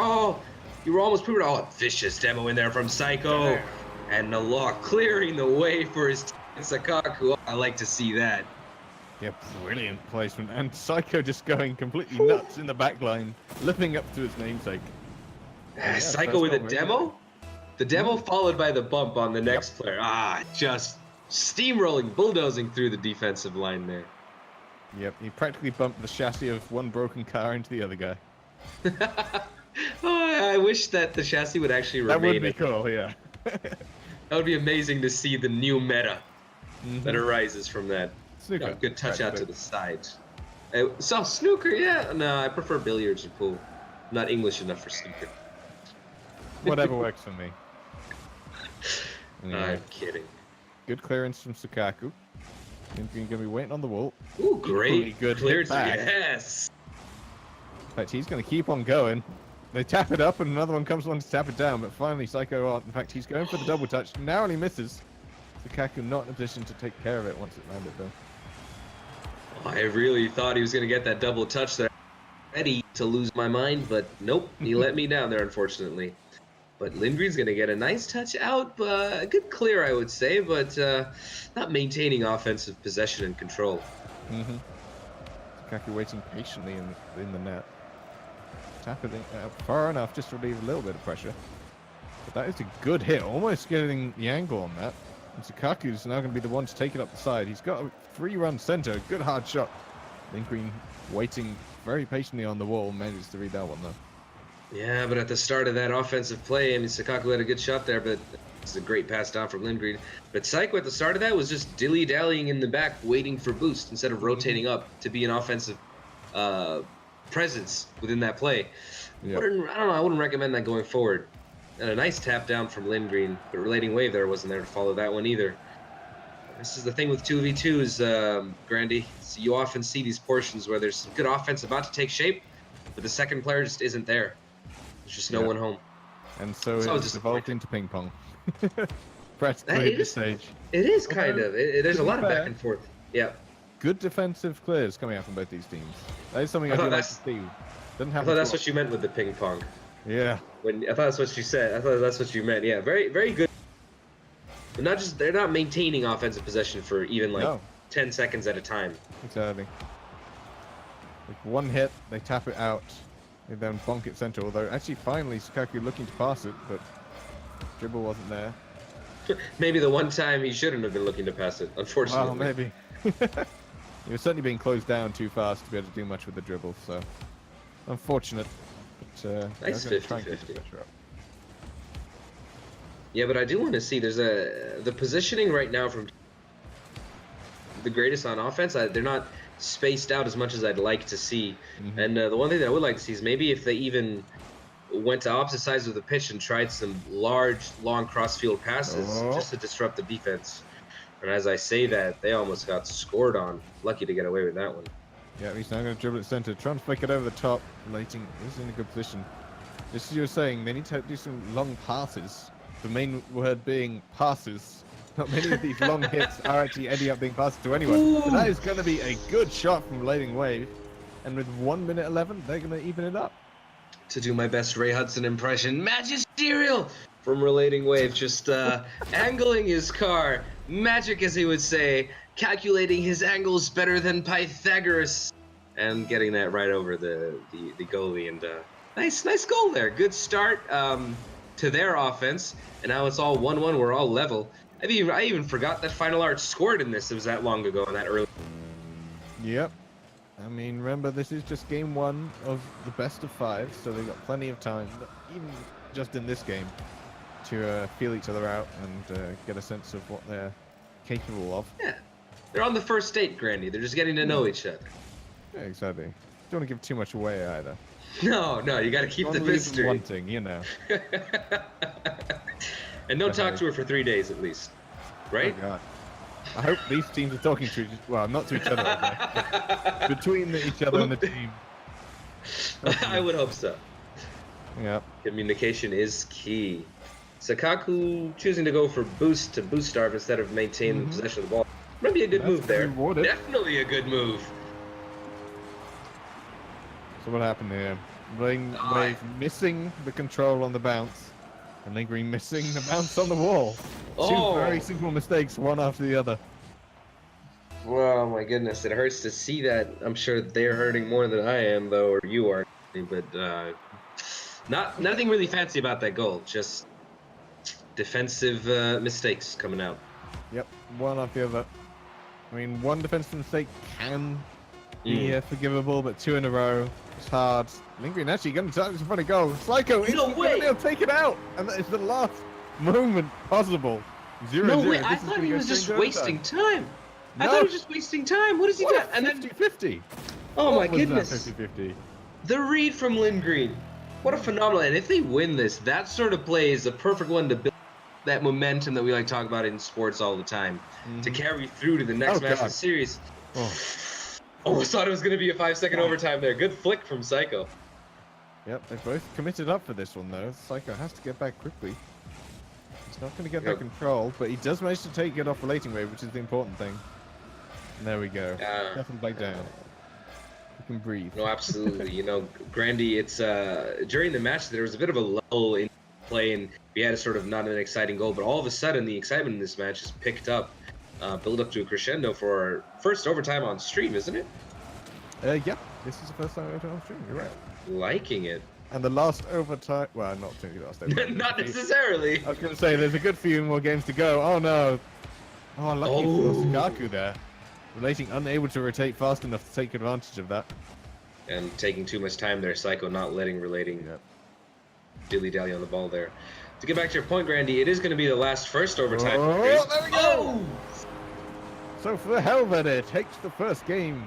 [SPEAKER 2] you were almost proving. Oh, vicious demo in there from Psycho. And Nalok clearing the way for his Sakaku. Oh, I like to see that.
[SPEAKER 1] Yeah, brilliant placement. And Psycho just going completely nuts in the back line, living up to his namesake.
[SPEAKER 2] Yeah, Psycho with a demo? The demo followed by the bump on the next player. Just steamrolling, bulldozing through the defensive line there.
[SPEAKER 1] Yep, he practically bumped the chassis of one broken car into the other guy.
[SPEAKER 2] I wish that the chassis would actually remain.
[SPEAKER 1] That would be cool, yeah.
[SPEAKER 2] That would be amazing to see the new meta that arises from that.
[SPEAKER 1] Snooker.
[SPEAKER 2] Good touch out to the side. Snooker, yeah. No, I prefer billiards and pool. I'm not English enough for snooker.
[SPEAKER 1] Whatever works for me. Anyway,
[SPEAKER 2] I'm kidding.
[SPEAKER 1] good clearance from Sukaku. He's going to be waiting on the wall.
[SPEAKER 2] Ooh, great.
[SPEAKER 1] Good
[SPEAKER 2] clearance.
[SPEAKER 1] back.
[SPEAKER 2] Yes.
[SPEAKER 1] In fact, he's going to keep on going. They tap it up, and another one comes along to tap it down. But finally, Psycho, in fact, he's going for the double touch. Narrowly misses. Sukaku not in a position to take care of it once it landed, though.
[SPEAKER 2] I really thought he was going to get that double touch there. Ready to lose my mind, but nope. He let me down there, unfortunately. But Lindgren's going to get a nice touch out. A good clear, I would say, but not maintaining offensive possession and control.
[SPEAKER 1] Sukaku waiting patiently in the net. Tap it far enough just to relieve a little bit of pressure. But that is a good hit, almost getting the angle on that. And Sukaku's now going to be the one to take it up the side. He's got a 3-run center, good hard shot. Lindgren waiting very patiently on the wall, manages to read that one though.
[SPEAKER 2] Yeah, but at the start of that offensive play, I mean, Sakaku had a good shot there, but it's a great pass down from Lindgren. But Psycho at the start of that was just dilly-dallying in the back, waiting for boost instead of rotating up to be an offensive presence within that play.
[SPEAKER 1] Yep.
[SPEAKER 2] I don't know. I wouldn't recommend that going forward. And a nice tap down from Lindgren, but relating wave there wasn't there to follow that one either. This is the thing with 2v2s, Grandy. So you often see these portions where there's some good offense about to take shape, but the second player just isn't there. There's just no one home.
[SPEAKER 1] And so it's evolved into ping pong. Practically
[SPEAKER 2] It
[SPEAKER 1] at this
[SPEAKER 2] is-
[SPEAKER 1] stage.
[SPEAKER 2] It is kind of. There's a lot of
[SPEAKER 1] fair.
[SPEAKER 2] back and forth. Yeah.
[SPEAKER 1] Good defensive clears coming out from both these teams. That is something I
[SPEAKER 2] I
[SPEAKER 1] do
[SPEAKER 2] thought
[SPEAKER 1] like to
[SPEAKER 2] that's-
[SPEAKER 1] see. Doesn't
[SPEAKER 2] I
[SPEAKER 1] happen
[SPEAKER 2] thought that's
[SPEAKER 1] too
[SPEAKER 2] what you meant with the ping pong.
[SPEAKER 1] often. Yeah.
[SPEAKER 2] I thought that's what you said. I thought that's what you meant. Yeah, very, very good. But they're not maintaining offensive possession for even like 10 seconds at a time.
[SPEAKER 1] Exactly. Like one hit, they tap it out, and then bonk it center. Although actually, finally, Sukaku looking to pass it, but dribble wasn't there.
[SPEAKER 2] Maybe the one time he shouldn't have been looking to pass it, unfortunately.
[SPEAKER 1] Well, maybe. He was certainly being closed down too fast to be able to do much with the dribble, so unfortunate. But,
[SPEAKER 2] Nice
[SPEAKER 1] they're gonna try and keep
[SPEAKER 2] 50-50.
[SPEAKER 1] the pressure up.
[SPEAKER 2] Yeah, but I do want to see. There's the positioning right now from the greatest on offense. They're not spaced out as much as I'd like to see. And the one thing that I would like to see is maybe if they even went to opposite sides of the pitch and tried some large, long cross-field passes just to disrupt the defense. And as I say that, they almost got scored on. Lucky to get away with that one.
[SPEAKER 1] Yeah, he's now going to dribble it center, trying to flick it over the top. Lighting is in a good position. Just as you were saying, they need to do some long passes. The main word being passes. Not many of these long hits are actually ending up being passed to anyone. But that is going to be a good shot from Relating Wave. And with 1 minute 11, they're going to even it up.
[SPEAKER 2] To do my best Ray Hudson impression, magisterial from Relating Wave, just angling his car, magic as he would say, calculating his angles better than Pythagoras, and getting that right over the goalie. And nice goal there. Good start to their offense, and now it's all 1-1. We're all level. I even forgot that Final Art scored in this. It was that long ago and that early.
[SPEAKER 1] Yep. I mean, remember, this is just game 1 of the best of 5, so they've got plenty of time, even just in this game, to feel each other out and get a sense of what they're capable of.
[SPEAKER 2] Yeah, they're on the first date, Grandy. They're just getting to know each other.
[SPEAKER 1] Yeah, exactly. Don't want to give too much away either.
[SPEAKER 2] No, you got to keep the mystery.
[SPEAKER 1] Wanting, you know.
[SPEAKER 2] And don't talk to her for 3 days at least, right?
[SPEAKER 1] Oh, God. I hope these teams are talking to each other. Well, not to each other, but between each other and the team.
[SPEAKER 2] I would hope so.
[SPEAKER 1] Yeah.
[SPEAKER 2] Communication is key. Sakaku choosing to go for boost to boost starve instead of maintain possession of the ball. Might be a good move there.
[SPEAKER 1] Rewarded.
[SPEAKER 2] Definitely a good move.
[SPEAKER 1] So what happened here? Wave missing the control on the bounce, and Lingering missing the bounce on the wall. Two very simple mistakes, one after the other.
[SPEAKER 2] Oh my goodness, it hurts to see that. I'm sure they're hurting more than I am, though, or you are. But nothing really fancy about that goal. Just defensive mistakes coming out.
[SPEAKER 1] Yep, one after the other. I mean, one defensive mistake can be forgivable, but 2 in a row, it's hard. Lingering actually going to touch in front of goal. Psycho is going to take it out, and that is the last moment possible. 0-0.
[SPEAKER 2] No way, I thought he was just wasting time. I thought he was just wasting time. What is he doing?
[SPEAKER 1] And then 50-50.
[SPEAKER 2] Oh my goodness.
[SPEAKER 1] 50-50.
[SPEAKER 2] The read from Lindgren. What a phenomenal. And if they win this, that sort of play is a perfect one to build that momentum that we like to talk about in sports all the time. To carry through to the next match of the series. Almost thought it was going to be a 5-second overtime there. Good flick from Psycho.
[SPEAKER 1] Yep, they both committed up for this one though. Psycho has to get back quickly. He's not going to get that control, but he does manage to take it off Relating Wave, which is the important thing. And there we go. Definitely back down. You can breathe.
[SPEAKER 2] No, absolutely. You know, Grandy, it's during the match there was a bit of a lull in play, and we had a sort of not an exciting goal, but all of a sudden the excitement in this match has picked up, build up to a crescendo for our first overtime on stream, isn't it?
[SPEAKER 1] Yeah, this is the first time overtime on stream. You're right.
[SPEAKER 2] Liking it.
[SPEAKER 1] And the last overtime, well, not the last overtime.
[SPEAKER 2] Not necessarily.
[SPEAKER 1] I was going to say, there's a good few more games to go. Oh no. Oh, lucky for Sakaku there. Relating unable to rotate fast enough to take advantage of that.
[SPEAKER 2] And taking too much time there, Psycho not letting Relating dilly-dally on the ball there. To get back to your point, Grandy, it is going to be the last first overtime.
[SPEAKER 1] Oh, there we go! So for the Helvete takes the first game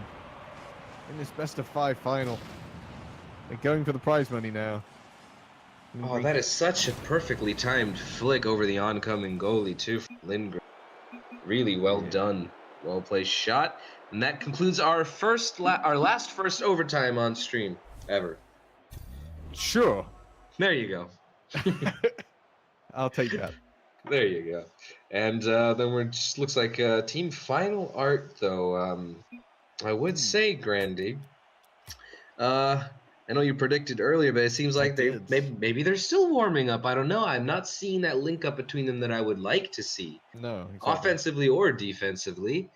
[SPEAKER 1] in this best of 5 final. They're going for the prize money now.
[SPEAKER 2] Oh, that is such a perfectly timed flick over the oncoming goalie too from Lindgren. Really well done. Well placed shot. And that concludes our last first overtime on stream ever.
[SPEAKER 1] Sure.
[SPEAKER 2] There you go.
[SPEAKER 1] I'll take that.
[SPEAKER 2] There you go. And then we're just looks like team final art though. I would say, Grandy. I know you predicted earlier, but it seems like maybe they're still warming up. I don't know. I'm not seeing that link up between them that I would like to see.
[SPEAKER 1] No, exactly.
[SPEAKER 2] Offensively or defensively.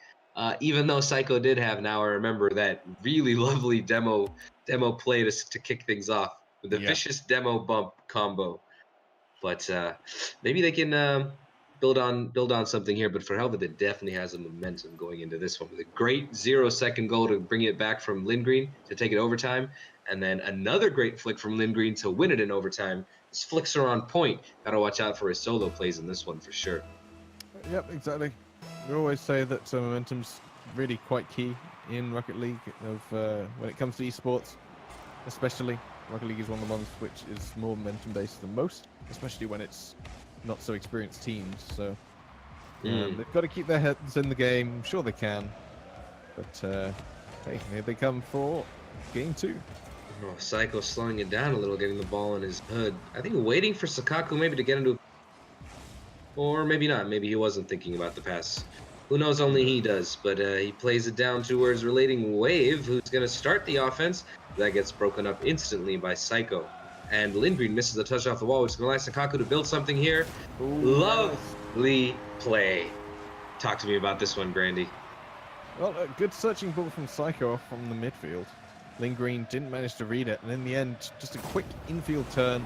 [SPEAKER 2] Even though Psycho did have, now I remember, that really lovely demo play to kick things off with a vicious demo bump combo. But maybe they can build on something here. But for Helvete, definitely has a momentum going into this one with a great 0-second goal to bring it back from Lindgren to take it overtime, and then another great flick from Lindgren to win it in overtime. His flicks are on point. Gotta watch out for his solo plays in this one for sure.
[SPEAKER 1] Yep, exactly. We always say that momentum's really quite key in Rocket League when it comes to esports, especially. Rocket League is one of the ones which is more momentum based than most, especially when it's not so experienced teams. So they've got to keep their heads in the game. I'm sure they can, but hey, here they come for game 2.
[SPEAKER 2] Oh, Psycho slowing it down a little, getting the ball in his hood. I think waiting for Sakaku maybe to get into. Or maybe not. Maybe he wasn't thinking about the pass. Who knows? Only he does. But he plays it down towards relating Wave, who's going to start the offense. That gets broken up instantly by Psycho. And Lindgren misses a touch off the wall, which is going to allow Sakaku to build something here.
[SPEAKER 1] Ooh,
[SPEAKER 2] Lovely play. Talk to me about this one, Grandy.
[SPEAKER 1] Well, a good searching ball from Psycho from the midfield. Lindgren didn't manage to read it, and in the end, just a quick infield turn,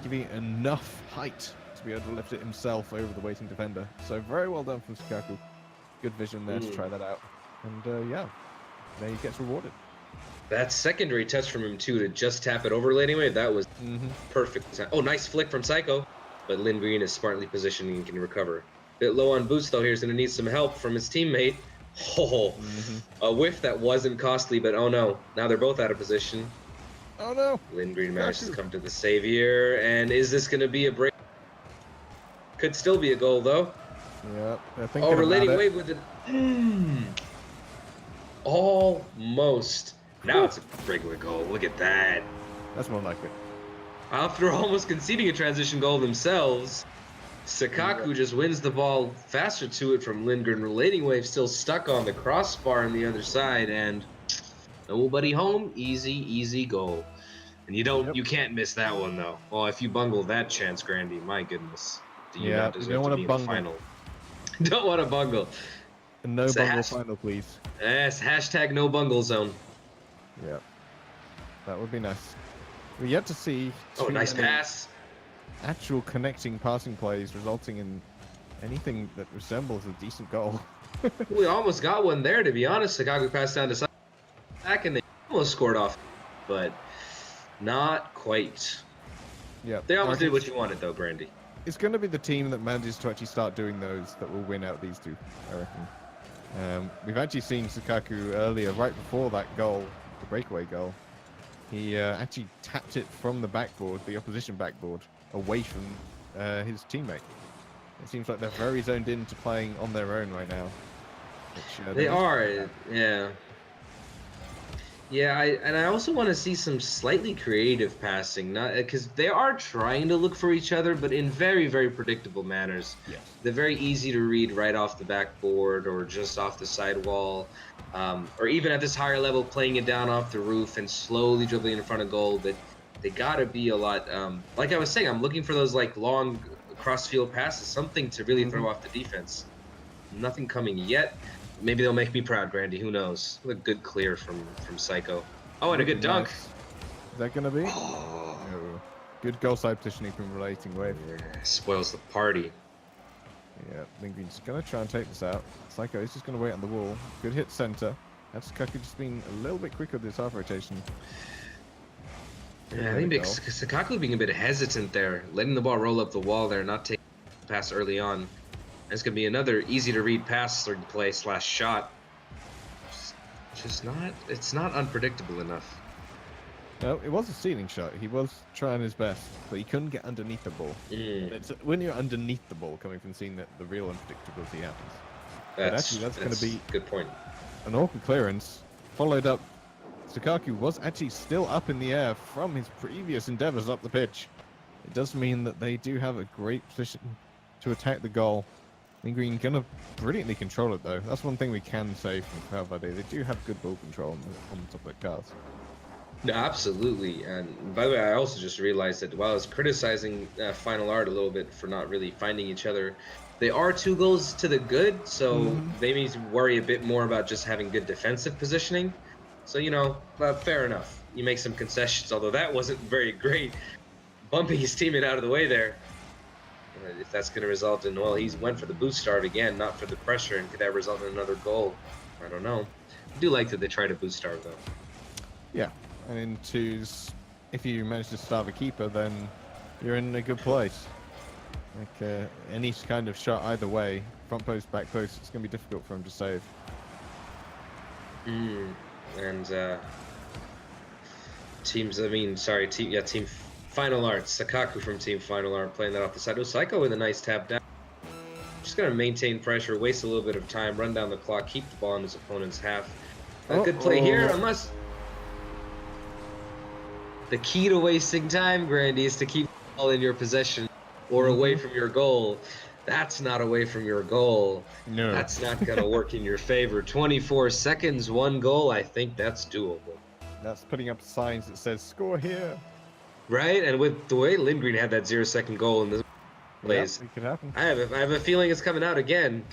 [SPEAKER 1] giving it enough height to be able to lift it himself over the waiting defender. So very well done from Sakaku. Good vision there to try that out. And yeah, there he gets rewarded.
[SPEAKER 2] That secondary touch from him, too, to just tap it over Lady Wave, that was perfect. Oh, nice flick from Psycho. But Lindgren is smartly positioning and can recover. Bit low on boots, though. He's going to need some help from his teammate. Oh, a whiff that wasn't costly, but oh no. Now they're both out of position.
[SPEAKER 1] Oh no.
[SPEAKER 2] Lindgren manages to come to the save here. And is this going to be a break? Could still be a goal, though.
[SPEAKER 1] Yeah,
[SPEAKER 2] oh, relating Wave with it. Almost. Now it's a breakaway goal. Look at that.
[SPEAKER 1] That's more like it.
[SPEAKER 2] After almost conceding a transition goal themselves, Sakaku just wins the ball faster to it from Lindgren. Relating Wave still stuck on the crossbar on the other side, and nobody home. Easy goal. And you can't miss that one though. Well, if you bungle that chance, Grandy, my goodness, do you not deserve to be in the final? Don't want to bungle.
[SPEAKER 1] No bungle final, please.
[SPEAKER 2] Yes, hashtag no bungle zone.
[SPEAKER 1] Yeah, that would be nice. We're yet to see.
[SPEAKER 2] Oh, nice pass.
[SPEAKER 1] Actual connecting passing plays resulting in anything that resembles a decent goal.
[SPEAKER 2] We almost got one there, to be honest. Sakaku passed down to back and they almost scored off, but not quite.
[SPEAKER 1] Yeah,
[SPEAKER 2] they almost did what you wanted, though, Brandy.
[SPEAKER 1] It's going to be the team that manages to actually start doing those that will win out these two, I reckon. We've actually seen Sakaku earlier, right before that goal, the breakaway goal. He actually tapped it from the backboard, the opposition backboard, away from his teammate. It seems like they're very zoned into playing on their own right now. Which,
[SPEAKER 2] they are, yeah. Yeah, I also want to see some slightly creative passing, not because they are trying to look for each other, but in very, very predictable manners.
[SPEAKER 1] Yes.
[SPEAKER 2] They're very easy to read right off the backboard or just off the sidewall, or even at this higher level, playing it down off the roof and slowly dribbling in front of goal. But they gotta be a lot. Like I was saying, I'm looking for those like long cross-field passes, something to really throw off the defense. Nothing coming yet. Maybe they'll make me proud, Grandy. Who knows? What a good clear from Psycho. Oh, and a good dunk.
[SPEAKER 1] Nice. Is that going to be?
[SPEAKER 2] Oh.
[SPEAKER 1] No. Good goal side positioning from Relating Wave.
[SPEAKER 2] Yeah, spoils the party.
[SPEAKER 1] Yeah, Lindgren's going to try and take this out. Psycho is just going to wait on the wall. Good hit center. That's Sakaku just being a little bit quicker with this half rotation.
[SPEAKER 2] Yeah, I think Sakaku being a bit hesitant there, letting the ball roll up the wall there, not taking the pass early on. It's going to be another easy-to-read pass or play / shot. Just not... It's not unpredictable enough.
[SPEAKER 1] No, it was a ceiling shot. He was trying his best, but he couldn't get underneath the ball. It's when you're underneath the ball coming from seeing that the real unpredictability happens. That's going to be...
[SPEAKER 2] Good point.
[SPEAKER 1] An awkward clearance, followed up. Sakaku was actually still up in the air from his previous endeavors up the pitch. It does mean that they do have a great position to attack the goal. Lindgren gonna brilliantly control it though. That's one thing we can say from Crowdfunded. They do have good ball control on the top of the cards.
[SPEAKER 2] No, absolutely. And by the way, I also just realized that while I was criticizing Final Art a little bit for not really finding each other, they are 2 goals to the good, so they need to worry a bit more about just having good defensive positioning. So, you know, fair enough. You make some concessions, although that wasn't very great. Bumping his teammate out of the way there. If that's going to result in, well, he's went for the boost start again, not for the pressure, and could that result in another goal? I don't know. I do like that they try to boost start, though.
[SPEAKER 1] Yeah, and if you manage to starve a keeper, then you're in a good place. Like any kind of shot either way, front post, back post, it's going to be difficult for him to save.
[SPEAKER 2] And team Final Art, Sakaku from Team Final Art playing that off the side. Oh, Psycho with a nice tap down. Just going to maintain pressure, waste a little bit of time, run down the clock, keep the ball in his opponent's half. A good play here, unless... The key to wasting time, Grandy, is to keep the ball in your possession or away from your goal. That's not away from your goal.
[SPEAKER 1] No.
[SPEAKER 2] That's not going to work in your favor. 24 seconds, 1 goal. I think that's doable.
[SPEAKER 1] That's putting up signs that says score here.
[SPEAKER 2] Right? And with the way Lindgren had that 0-second goal in this plays,
[SPEAKER 1] Yep, it could happen.
[SPEAKER 2] I have a feeling it's coming out again.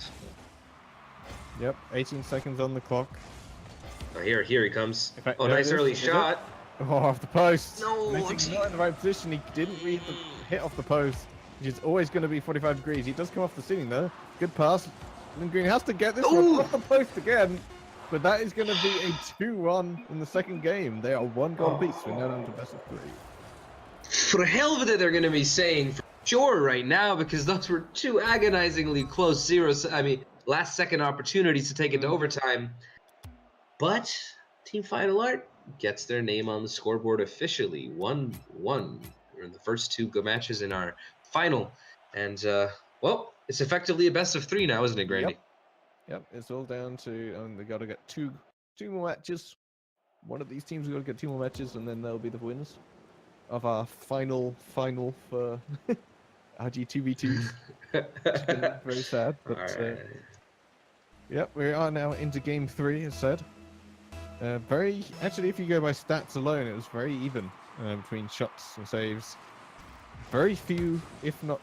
[SPEAKER 1] Yep, 18 seconds on the clock.
[SPEAKER 2] Oh, here he comes.
[SPEAKER 1] In fact,
[SPEAKER 2] Oh,
[SPEAKER 1] there it
[SPEAKER 2] nice
[SPEAKER 1] is.
[SPEAKER 2] early
[SPEAKER 1] Is it?
[SPEAKER 2] shot.
[SPEAKER 1] Oh, off the post.
[SPEAKER 2] No,
[SPEAKER 1] And I think he's not in the right position. He didn't read the hit off the post, which is always going to be 45 degrees. He does come off the ceiling though. Good pass. Lindgren has to get this one off the post again. But that is going to be a 2-1 in the second game. They are 1 goal apiece. We're now down to best of 3.
[SPEAKER 2] For hell of it, they're going to be saying for sure right now, because those were 2 agonizingly close last second opportunities to take it to overtime. But Team Final Art gets their name on the scoreboard officially. 1-1. We're in the first 2 matches in our final. And, well, it's effectively a best of 3 now, isn't it, Grandy?
[SPEAKER 1] Yep, it's all down to they got to get two more matches. One of these teams got to get 2 more matches, and then they'll be the winners of our final for our G2v2s. Very sad, but
[SPEAKER 2] Right.
[SPEAKER 1] yep, we are now into game 3, as said. Actually, if you go by stats alone, it was very even between shots and saves. Very few, if not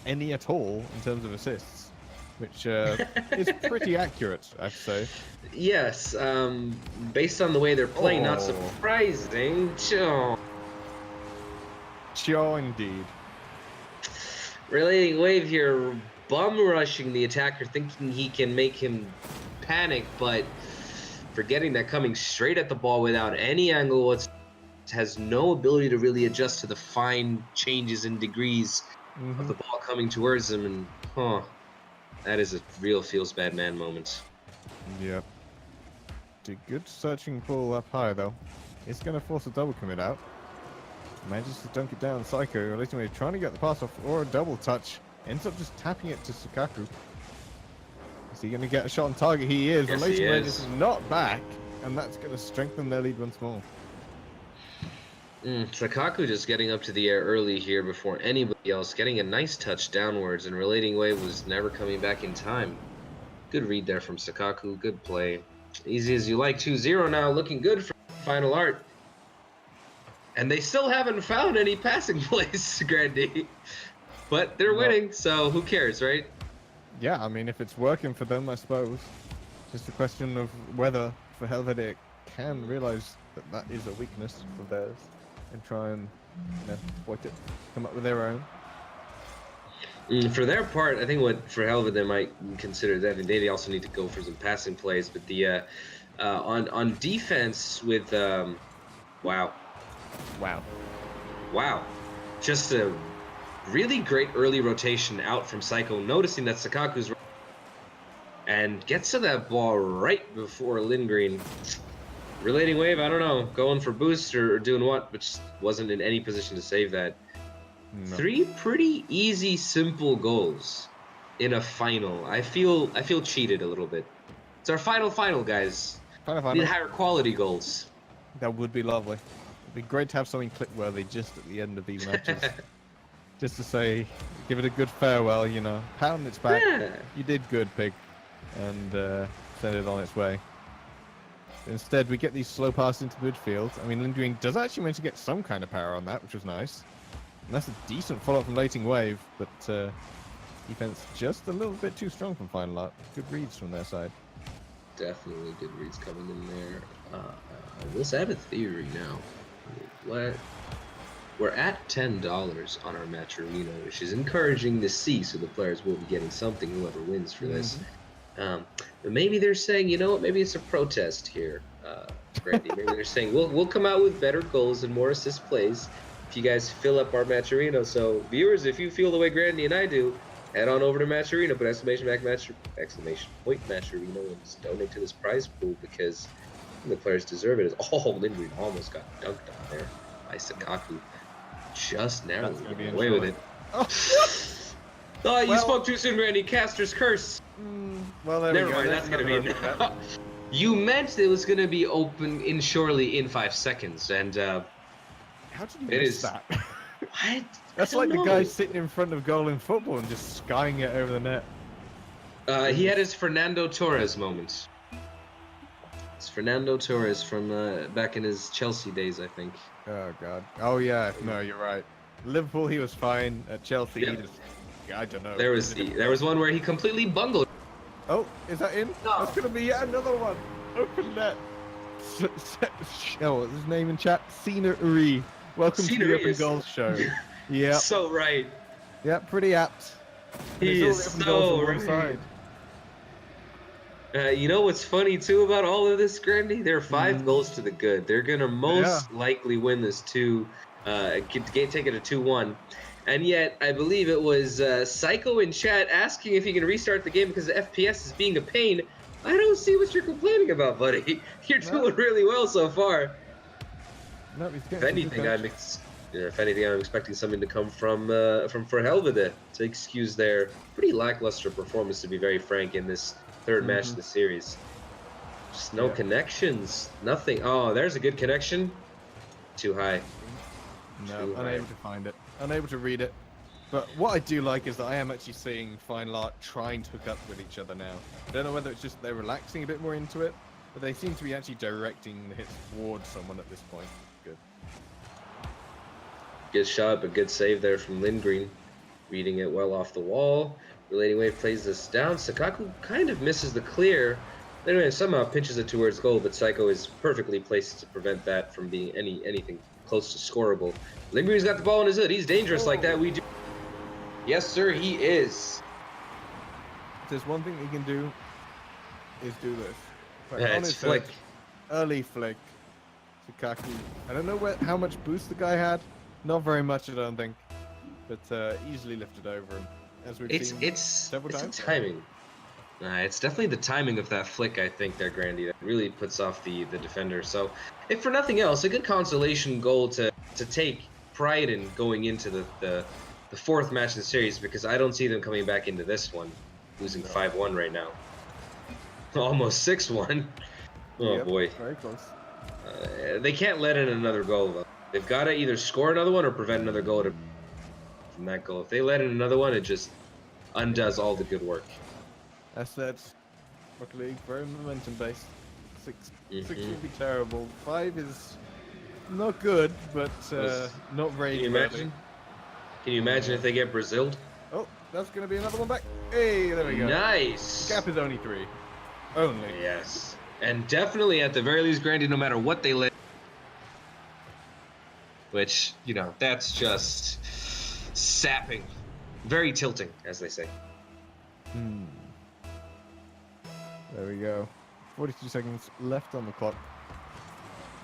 [SPEAKER 1] any at all, in terms of assists, which is pretty accurate, I'd say.
[SPEAKER 2] Yes, based on the way they're playing, not surprising.
[SPEAKER 1] Sure, indeed.
[SPEAKER 2] Relating wave here, bum rushing the attacker, thinking he can make him panic, but forgetting that coming straight at the ball without any angle has no ability to really adjust to the fine changes in degrees of the ball coming towards him, and that is a real feels bad man moment.
[SPEAKER 1] Yep. Did good searching pull up high though. It's gonna force a double commit out. Manages to dunk it down. Psycho, ultimately trying to get the pass off or a double touch. Ends up just tapping it to Sukaku. Is he going to get a shot on target? He is.
[SPEAKER 2] Yes,
[SPEAKER 1] Relation
[SPEAKER 2] he
[SPEAKER 1] Rangers
[SPEAKER 2] is.
[SPEAKER 1] is not back, and that's going to strengthen their lead once more.
[SPEAKER 2] Sukaku just getting up to the air early here before anybody else, getting a nice touch downwards, and Relating Wave was never coming back in time. Good read there from Sukaku. Good play. Easy as you like. 2-0 now. Looking good for Final Art. And they still haven't found any passing plays, Grandy. But they're winning, so who cares, right?
[SPEAKER 1] Yeah, I mean, if it's working for them, I suppose. Just a question of whether, for Helvetic, can realize that that is a weakness of theirs and try and exploit it, come up with their own.
[SPEAKER 2] For their part, I think what for Helvet they might consider that, and they also need to go for some passing plays. But the on defense with wow, just a really great early rotation out from Psycho, noticing that Sukaku's and gets to that ball right before Lindgren. Relating Wave, I don't know, going for boost or doing what, but just wasn't in any position to save that.
[SPEAKER 1] No.
[SPEAKER 2] 3 pretty easy, simple goals in a final. I feel cheated a little bit. It's our final, guys.
[SPEAKER 1] Final.
[SPEAKER 2] Need higher quality goals.
[SPEAKER 1] That would be lovely. It'd be great to have something click-worthy just at the end of these matches. Just to say, give it a good farewell, you know. Pound its back.
[SPEAKER 2] Yeah.
[SPEAKER 1] You did good, pig. And send it on its way. Instead, we get these slow passes into midfield. I mean, Lindgren does actually manage to get some kind of power on that, which was nice. And that's a decent follow-up from Relating Wave, but defense just a little bit too strong from Final Art. Good reads from their side.
[SPEAKER 2] Definitely good reads coming in there. Let's have a theory now. We're at $10 on our match arena, which is encouraging to see, so the players will be getting something, whoever wins for this. But maybe they're saying, you know what, maybe it's a protest here, Brandy. Maybe they're saying, we'll come out with better goals and more assist plays if you guys fill up our match arena. So viewers, if you feel the way Grandy and I do, head on over to Match Arena, put exclamation point Match Arena, and just donate to this prize pool, because the players deserve it. Oh, Lindgren almost got dunked on there by Sukaku. Just narrowly getting away with it. Oh, you spoke too soon, Randy. Caster's curse.
[SPEAKER 1] Well, there
[SPEAKER 2] Never
[SPEAKER 1] we go.
[SPEAKER 2] mind, that's gonna be. You meant it was gonna be open in surely in 5 seconds, and
[SPEAKER 1] how did you
[SPEAKER 2] it
[SPEAKER 1] miss
[SPEAKER 2] is
[SPEAKER 1] that?
[SPEAKER 2] I
[SPEAKER 1] That's
[SPEAKER 2] don't
[SPEAKER 1] like the
[SPEAKER 2] know.
[SPEAKER 1] guy sitting in front of goal in football and just skying it over the net.
[SPEAKER 2] He had his Fernando Torres moment. It's Fernando Torres from back in his Chelsea days, I think.
[SPEAKER 1] Oh god. Oh yeah. No, you're right. Liverpool, he was fine. At Chelsea, he
[SPEAKER 2] Yep.
[SPEAKER 1] just. I don't know.
[SPEAKER 2] There
[SPEAKER 1] he
[SPEAKER 2] was
[SPEAKER 1] a different
[SPEAKER 2] there was
[SPEAKER 1] person.
[SPEAKER 2] one where he completely bungled.
[SPEAKER 1] Oh, is that in?
[SPEAKER 2] No.
[SPEAKER 1] That's gonna be yet another one. Open net. Oh, what's his name in chat? Scenery. Welcome to the
[SPEAKER 2] Scenery
[SPEAKER 1] Open
[SPEAKER 2] is-
[SPEAKER 1] Goals show. Yeah.
[SPEAKER 2] So right.
[SPEAKER 1] Yeah, pretty apt. And
[SPEAKER 2] He
[SPEAKER 1] it's all
[SPEAKER 2] is
[SPEAKER 1] the open goals
[SPEAKER 2] so
[SPEAKER 1] on one
[SPEAKER 2] right.
[SPEAKER 1] side.
[SPEAKER 2] You know what's funny too about all of this, Grandy? There are 5 goals to the good. They're gonna most likely win this take it to 2-1. And yet, I believe it was Psycho in chat asking if he can restart the game because the FPS is being a pain. I don't see what you're complaining about, buddy. You're doing really well so far.
[SPEAKER 1] No, he's
[SPEAKER 2] If
[SPEAKER 1] getting some good
[SPEAKER 2] anything,
[SPEAKER 1] coaching.
[SPEAKER 2] I'm expecting something to come from Verhelvede to excuse their pretty lackluster performance, to be very frank, in this third match of the series. Just no connections, nothing. Oh, there's a good connection. Too high.
[SPEAKER 1] No,
[SPEAKER 2] Too
[SPEAKER 1] unable
[SPEAKER 2] high.
[SPEAKER 1] to find it. Unable to read it. But what I do like is that I am actually seeing Final Art trying to hook up with each other now. I don't know whether it's just they're relaxing a bit more into it, but they seem to be actually directing the hits towards someone at this point. Good.
[SPEAKER 2] Good shot, but good save there from Lindgren. Reading it well off the wall. Relating Wave plays this down. Sakaku kind of misses the clear. Anyway, somehow pinches it towards goal, but Psycho is perfectly placed to prevent that from being anything close to scoreable. Lindgren's got the ball in his hood. He's dangerous like that. We do. Yes, sir, he is.
[SPEAKER 1] If there's one thing he can do, is do this. Right,
[SPEAKER 2] Yeah,
[SPEAKER 1] on
[SPEAKER 2] it's
[SPEAKER 1] his
[SPEAKER 2] flick.
[SPEAKER 1] head, early flick. Sakaku. I don't know how much boost the guy had. Not very much, I don't think. But easily lifted over him. As we've seen
[SPEAKER 2] It's
[SPEAKER 1] several
[SPEAKER 2] the
[SPEAKER 1] times.
[SPEAKER 2] timing. It's definitely the timing of that flick, I think, there, Grandy, that really puts off the defender. So, if for nothing else, a good consolation goal to take pride in going into the fourth match in the series, because I don't see them coming back into this one losing 5-1 right now. Almost 6-1. Oh,
[SPEAKER 1] Yep,
[SPEAKER 2] boy.
[SPEAKER 1] very close.
[SPEAKER 2] They can't let in another goal, though. They've got to either score another one or prevent another goal from that goal. If they let in another one, it just undoes all the good work.
[SPEAKER 1] As said, Rocket League, very momentum based. 6 would
[SPEAKER 2] Mhm.
[SPEAKER 1] be terrible. 5 is not good, but not very
[SPEAKER 2] Can you
[SPEAKER 1] good.
[SPEAKER 2] imagine? Can you imagine if they get Braziled?
[SPEAKER 1] Oh, that's going to be another one back. Hey, there we go.
[SPEAKER 2] Nice.
[SPEAKER 1] Gap is only 3. Only.
[SPEAKER 2] Yes. And definitely, at the very least, Grandy, no matter what they let. Which, that's just sapping. Very tilting, as they say.
[SPEAKER 1] There we go. 42 seconds left on the clock.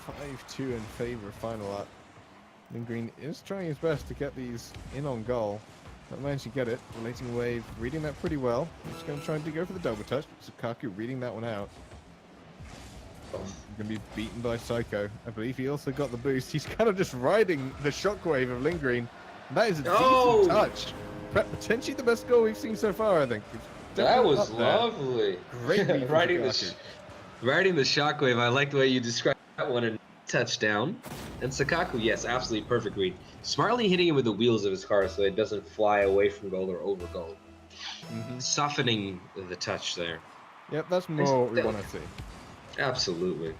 [SPEAKER 1] 5-2 in favor of Final Art. Lindgren is trying his best to get these in on goal. Not managed to get it. Relating Wave reading that pretty well. Just going to try to go for the double touch. Sakaku reading that one out.
[SPEAKER 2] Oh.
[SPEAKER 1] Going to be beaten by Psycho. I believe he also got the boost. He's kind of just riding the shockwave of Lindgren. And that is a decent touch. Potentially the best goal we've seen so far, I think.
[SPEAKER 2] That was
[SPEAKER 1] up there.
[SPEAKER 2] lovely.
[SPEAKER 1] Great lead from
[SPEAKER 2] riding
[SPEAKER 1] Sakaku.
[SPEAKER 2] riding the shockwave. I like the way you described that one. And touchdown. And Sakaku, yes, absolutely perfect read. Smartly hitting it with the wheels of his car so it doesn't fly away from goal or over goal. Softening the touch there.
[SPEAKER 1] Yep, that's more what we want to see.
[SPEAKER 2] Absolutely.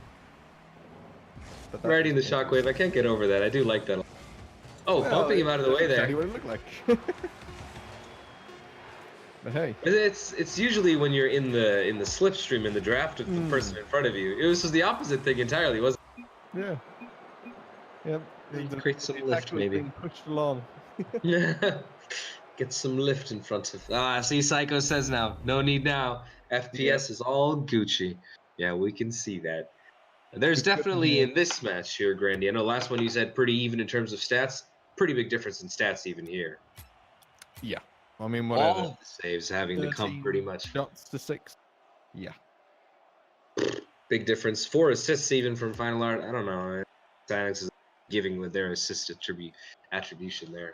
[SPEAKER 1] But that
[SPEAKER 2] Riding the
[SPEAKER 1] was
[SPEAKER 2] shockwave, I can't get over that. I do like that. Oh,
[SPEAKER 1] well,
[SPEAKER 2] bumping him out of the way
[SPEAKER 1] that's
[SPEAKER 2] there.
[SPEAKER 1] exactly what it looked like. But hey,
[SPEAKER 2] It's usually when you're in the slipstream in the draft of the person in front of you. It was just the opposite thing entirely, wasn't
[SPEAKER 1] yeah. Yep.
[SPEAKER 2] Create some lift,
[SPEAKER 1] tackle was
[SPEAKER 2] maybe.
[SPEAKER 1] being pushed along.
[SPEAKER 2] it? Get some lift in front of. See, Psycho says now. No need now. FPS is all Gucci. Yeah, we can see that. There's definitely in this match here, Grandy. I know last one you said pretty even in terms of stats. Pretty big difference in stats even here.
[SPEAKER 1] Yeah. I mean, what
[SPEAKER 2] All
[SPEAKER 1] is it?
[SPEAKER 2] of the saves having to come
[SPEAKER 1] 13
[SPEAKER 2] pretty much.
[SPEAKER 1] shots to 6. Yeah.
[SPEAKER 2] Big difference. 4 assists even from Final Art. I don't know. Silence is giving with their assist attribution there.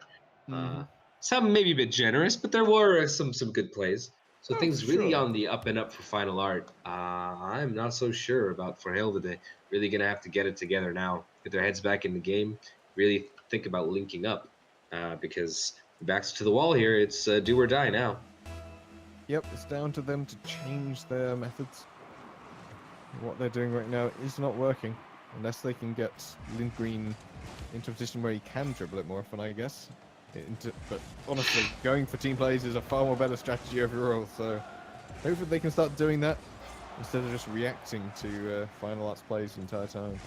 [SPEAKER 2] Some maybe a bit generous, but there were some good plays. So things really on the up and up for Final Art. I'm not so sure about Verhelvede. Really going to have to get it together now. Get their heads back in the game. Really think about linking up. because the backs to the wall here. It's do or die now.
[SPEAKER 1] Yep, it's down to them to change their methods. What they're doing right now is not working, unless they can get Lindgreen into a position where he can dribble it more often, I guess. But honestly, going for team plays is a far more better strategy overall, so hopefully they can start doing that instead of just reacting to Final Arts plays the entire time.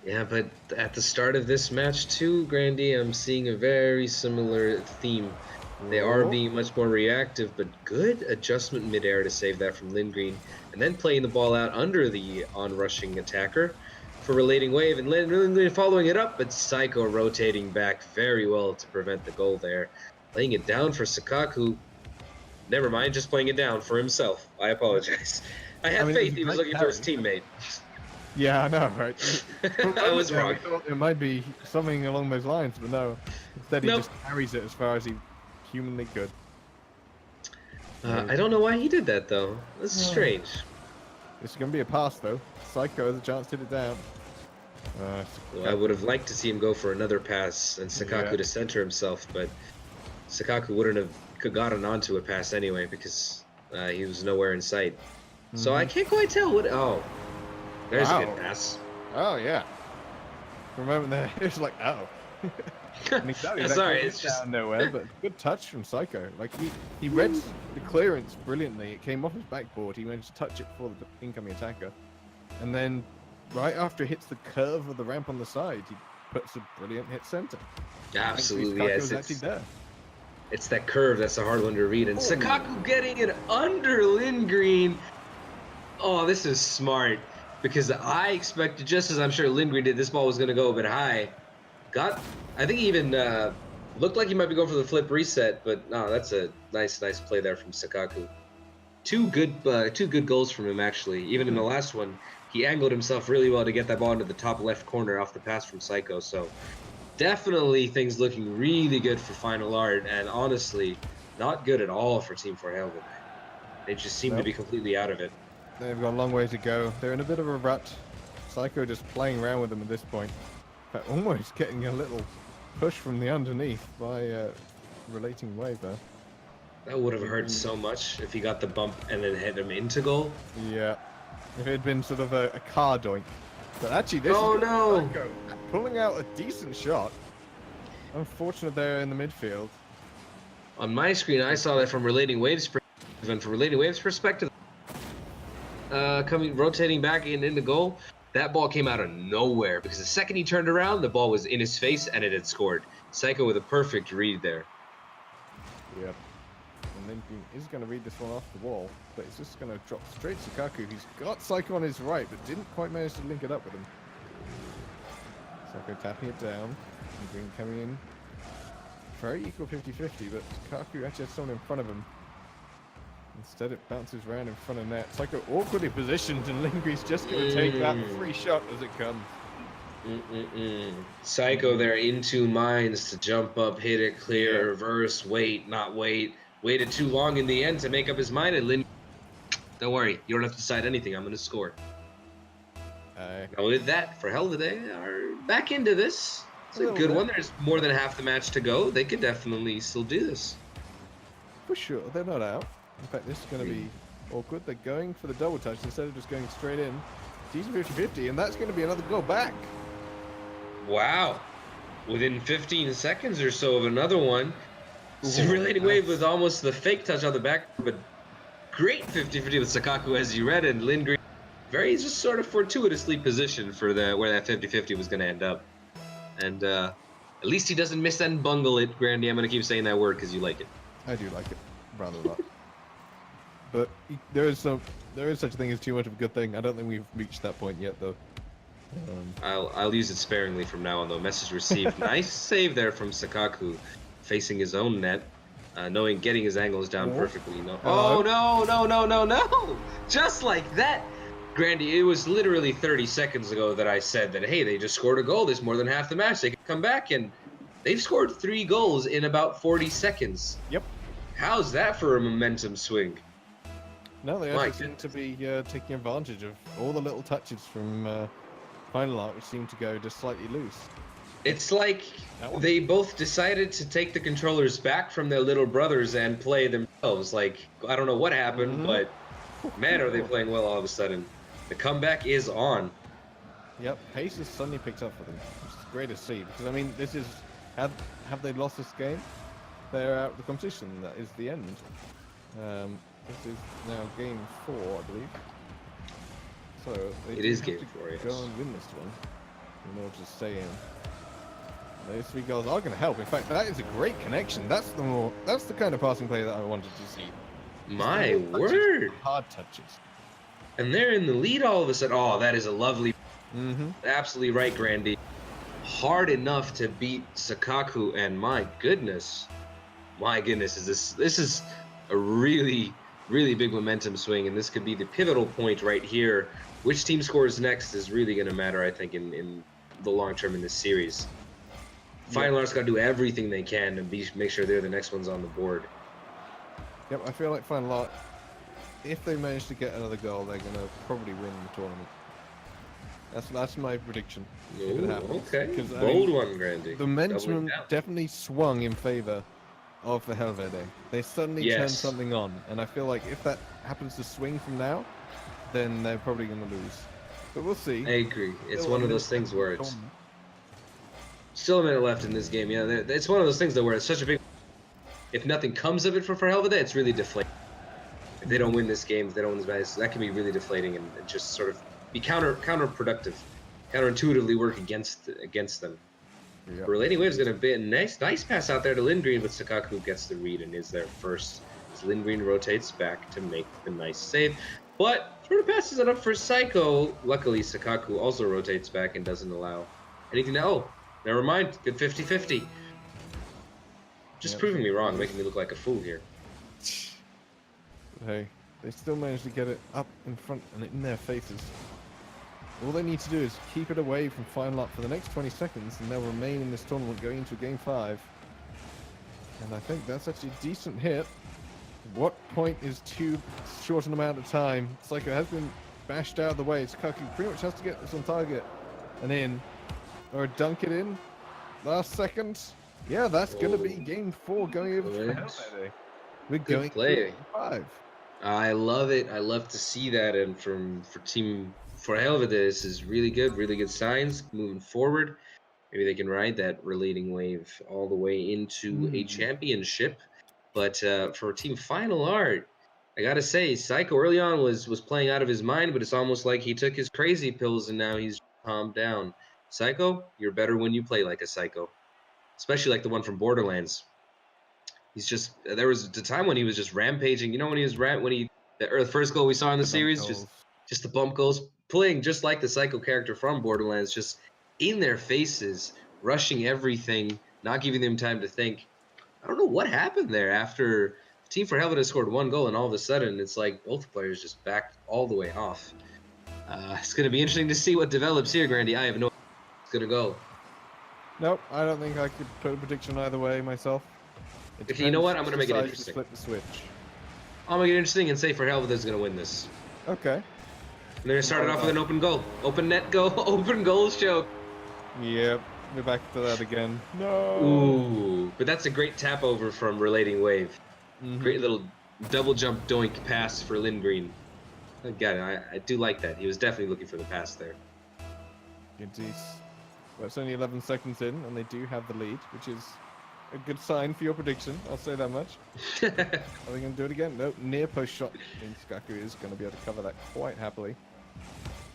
[SPEAKER 2] Yeah, but at the start of this match too, Grandy, I'm seeing a very similar theme. They are being much more reactive, but good adjustment midair to save that from Lindgreen, and then playing the ball out under the on-rushing attacker for relating wave, and Lindgreen following it up, but Psycho rotating back very well to prevent the goal there. Laying it down for Sakaku. Never mind, just playing it down for himself. I apologize. I had faith he was looking for his teammate.
[SPEAKER 1] Yeah, I know, right?
[SPEAKER 2] I was wrong.
[SPEAKER 1] I thought it might be something along those lines, but no. Instead, he just carries it as far as he humanly could.
[SPEAKER 2] I don't know why he did that, though. This is strange.
[SPEAKER 1] It's going to be a pass, though. Psycho has a chance to hit it down.
[SPEAKER 2] Well, I would have liked to see him go for another pass and Sakaku to center himself, but Sakaku wouldn't have gotten onto a pass anyway because he was nowhere in sight. So I can't quite tell what... Oh, there's a good pass.
[SPEAKER 1] Oh, yeah. For a moment there, it was like, oh.
[SPEAKER 2] Sorry, it's just
[SPEAKER 1] down nowhere, but good touch from Psycho. Like he read the clearance brilliantly. It came off his backboard. He managed to touch it for the incoming attacker, and then right after it hits the curve of the ramp on the side, he puts a brilliant hit center.
[SPEAKER 2] Absolutely, yes. It's that curve that's a hard one to read, and
[SPEAKER 1] Oh.
[SPEAKER 2] Sakaku getting it under Lindgreen. Oh, this is smart because I expected, just as I'm sure Lindgreen did, this ball was going to go a bit high. I think he even looked like he might be going for the flip reset, but no, that's a nice play there from Sakaku. Two good goals from him, actually. Even in the last one, he angled himself really well to get that ball into the top left corner off the pass from Psycho. So definitely things looking really good for Final Art, and honestly, not good at all for Team 4Hell today. They just seem to be completely out of it.
[SPEAKER 1] They've got a long way to go. They're in a bit of a rut. Psycho just playing around with them at this point. In fact, almost getting a little push from the underneath by relating wave there.
[SPEAKER 2] That would have hurt so much if he got the bump and then hit him into goal.
[SPEAKER 1] Yeah. If it had been sort of a car doink. But actually, this is Psycho pulling out a decent shot. Unfortunate there in the midfield.
[SPEAKER 2] On my screen, I saw that from Relating Waves perspective, and from Relating Waves perspective, rotating back into goal, that ball came out of nowhere because the second he turned around, the ball was in his face and it had scored. Psycho with a perfect read there.
[SPEAKER 1] Yep. And then he is going to read this one off the wall, but it's just going to drop straight to Sakaku. He's got Psycho on his right, but didn't quite manage to link it up with him. Psycho tapping it down. And Green coming in. Very equal 50-50, but Sakaku actually has someone in front of him. Instead, it bounces around in front of net. Psycho awkwardly positioned, and Lindgreen's just going to take that free shot as it comes.
[SPEAKER 2] Psycho there in two minds to jump up, hit it, clear, reverse, wait, not wait. Waited too long in the end to make up his mind, and Lindgreen, don't worry, you don't have to decide anything. I'm going to score. Now with that, for Hell today, are back into this. It's a good one. There's more than half the match to go. They could definitely still do this.
[SPEAKER 1] For sure, they're not out. In fact, this is going to be awkward. They're going for the double touch instead of just going straight in. Decent 50-50, and that's going to be another goal back.
[SPEAKER 2] Wow. Within 15 seconds or so of another one. Relating Wave with almost the fake touch on the back, but great 50-50 with Sakaku, as you read, and Lindgreen very just sort of fortuitously positioned for where that 50-50 was going to end up. And at least he doesn't miss and bungle it, Grandy. I'm going to keep saying that word because you like it.
[SPEAKER 1] I do like it, rather a lot. But there is such a thing as too much of a good thing. I don't think we've reached that point yet, though.
[SPEAKER 2] I'll use it sparingly from now on, though. Message received. Nice save there from Sakaku, facing his own net, getting his angles down perfectly. Oh no! Just like that, Grandy. It was literally 30 seconds ago that I said that, hey, they just scored a goal. There's more than half the match. They could come back, and they've scored 3 goals in about 40 seconds.
[SPEAKER 1] Yep.
[SPEAKER 2] How's that for a momentum swing?
[SPEAKER 1] No, they actually seem to be taking advantage of all the little touches from Final Art, which seem to go just slightly loose.
[SPEAKER 2] It's like they both decided to take the controllers back from their little brothers and play themselves. Like, I don't know what happened, but man, are they playing well all of a sudden. The comeback is on.
[SPEAKER 1] Yep, pace has suddenly picked up for them, which is great to see. Because, I mean, this is... Have they lost this game? They're out of the competition. That is the end. This is now game 4, I believe. So
[SPEAKER 2] it is game 4, yes.
[SPEAKER 1] Go and win this one in order to stay in. Those 3 goals are going to help. In fact, that is a great connection. That's the kind of passing play that I wanted to see.
[SPEAKER 2] My word!
[SPEAKER 1] Hard touches.
[SPEAKER 2] And they're in the lead all of a sudden. Oh, that is a lovely... Absolutely right, Grandy. Hard enough to beat Sakaku, and my goodness, this is a really big momentum swing, and this could be the pivotal point right here. Which team scores next is really going to matter, I think, in the long term in this series. Final Art's got to do everything they can to make sure they're the next ones on the board.
[SPEAKER 1] Yep, I feel like Final Art, if they manage to get another goal, they're going to probably win the tournament. That's my prediction. If it happens.
[SPEAKER 2] Okay, bold one, Grandy.
[SPEAKER 1] The momentum definitely swung in favor of the Helvete. They suddenly turned something on, and I feel like if that happens to swing from now, then they're probably going to lose. But we'll see.
[SPEAKER 2] I agree. It's one of those things where it's still a minute left in this game. Yeah, it's one of those things though where it's such a big. If nothing comes of it for Helvete, it's really deflating. If they don't win this game, if they don't win this match, that can be really deflating and just sort of be counterproductive, counterintuitively work against them. Yep. Relating Wave's gonna be a nice pass out there to Lindgren, but Sakaku gets the read and is there first. As Lindgren rotates back to make the nice save, but sort of passes it up for Psycho. Luckily, Sakaku also rotates back and doesn't allow anything to. Oh, never mind. Good 50-50. Just proving me wrong, making me look like a fool here.
[SPEAKER 1] Hey, they still managed to get it up in front and in their faces. All they need to do is keep it away from Final Up for the next 20 seconds, and they'll remain in this tournament going into Game 5. And I think that's actually a decent hit. What point is too short an amount of time? Psycho has been bashed out of the way. Sakaku pretty much has to get this on target and in. Or dunk it in. Last second. Yeah, that's going to be Game 4 going over to Helvete. We're going to Game 5.
[SPEAKER 2] I love it. I love to see that. And for Helvete, this is really good signs moving forward. Maybe they can ride that relating wave all the way into a championship. But for Team Final Art, I gotta say, Psycho early on was playing out of his mind, but it's almost like he took his crazy pills and now he's calmed down. Psycho, you're better when you play like a psycho, especially like the one from Borderlands. He's just there was a time when he was just rampaging. You know when he was the first goal we saw in the series, just the bump goals, playing just like the Psycho character from Borderlands, just in their faces, rushing everything, not giving them time to think. I don't know what happened there after Team for Helvete scored 1 goal, and all of a sudden it's like both players just backed all the way off. It's going to be interesting to see what develops here, Grandy. I have no idea how it's going to go.
[SPEAKER 1] Nope, I don't think I could put a prediction either way myself.
[SPEAKER 2] Okay, you know what? I'm going to make it interesting.
[SPEAKER 1] Flip the switch.
[SPEAKER 2] I'll make it interesting and say for Helvete is going to win this.
[SPEAKER 1] Okay.
[SPEAKER 2] And they're going to start it off with an open goal. Open net goal, open goal show.
[SPEAKER 1] Yep. We're back to that again. No.
[SPEAKER 2] Ooh, but that's a great tap over from Relating Wave. Great little double jump doink pass for Lindgren. Again, I do like that. He was definitely looking for the pass there.
[SPEAKER 1] Indeed. Well, it's only 11 seconds in, and they do have the lead, which is a good sign for your prediction. I'll say that much. Are they going to do it again? Nope. Near post shot. Sakaku is going to be able to cover that quite happily.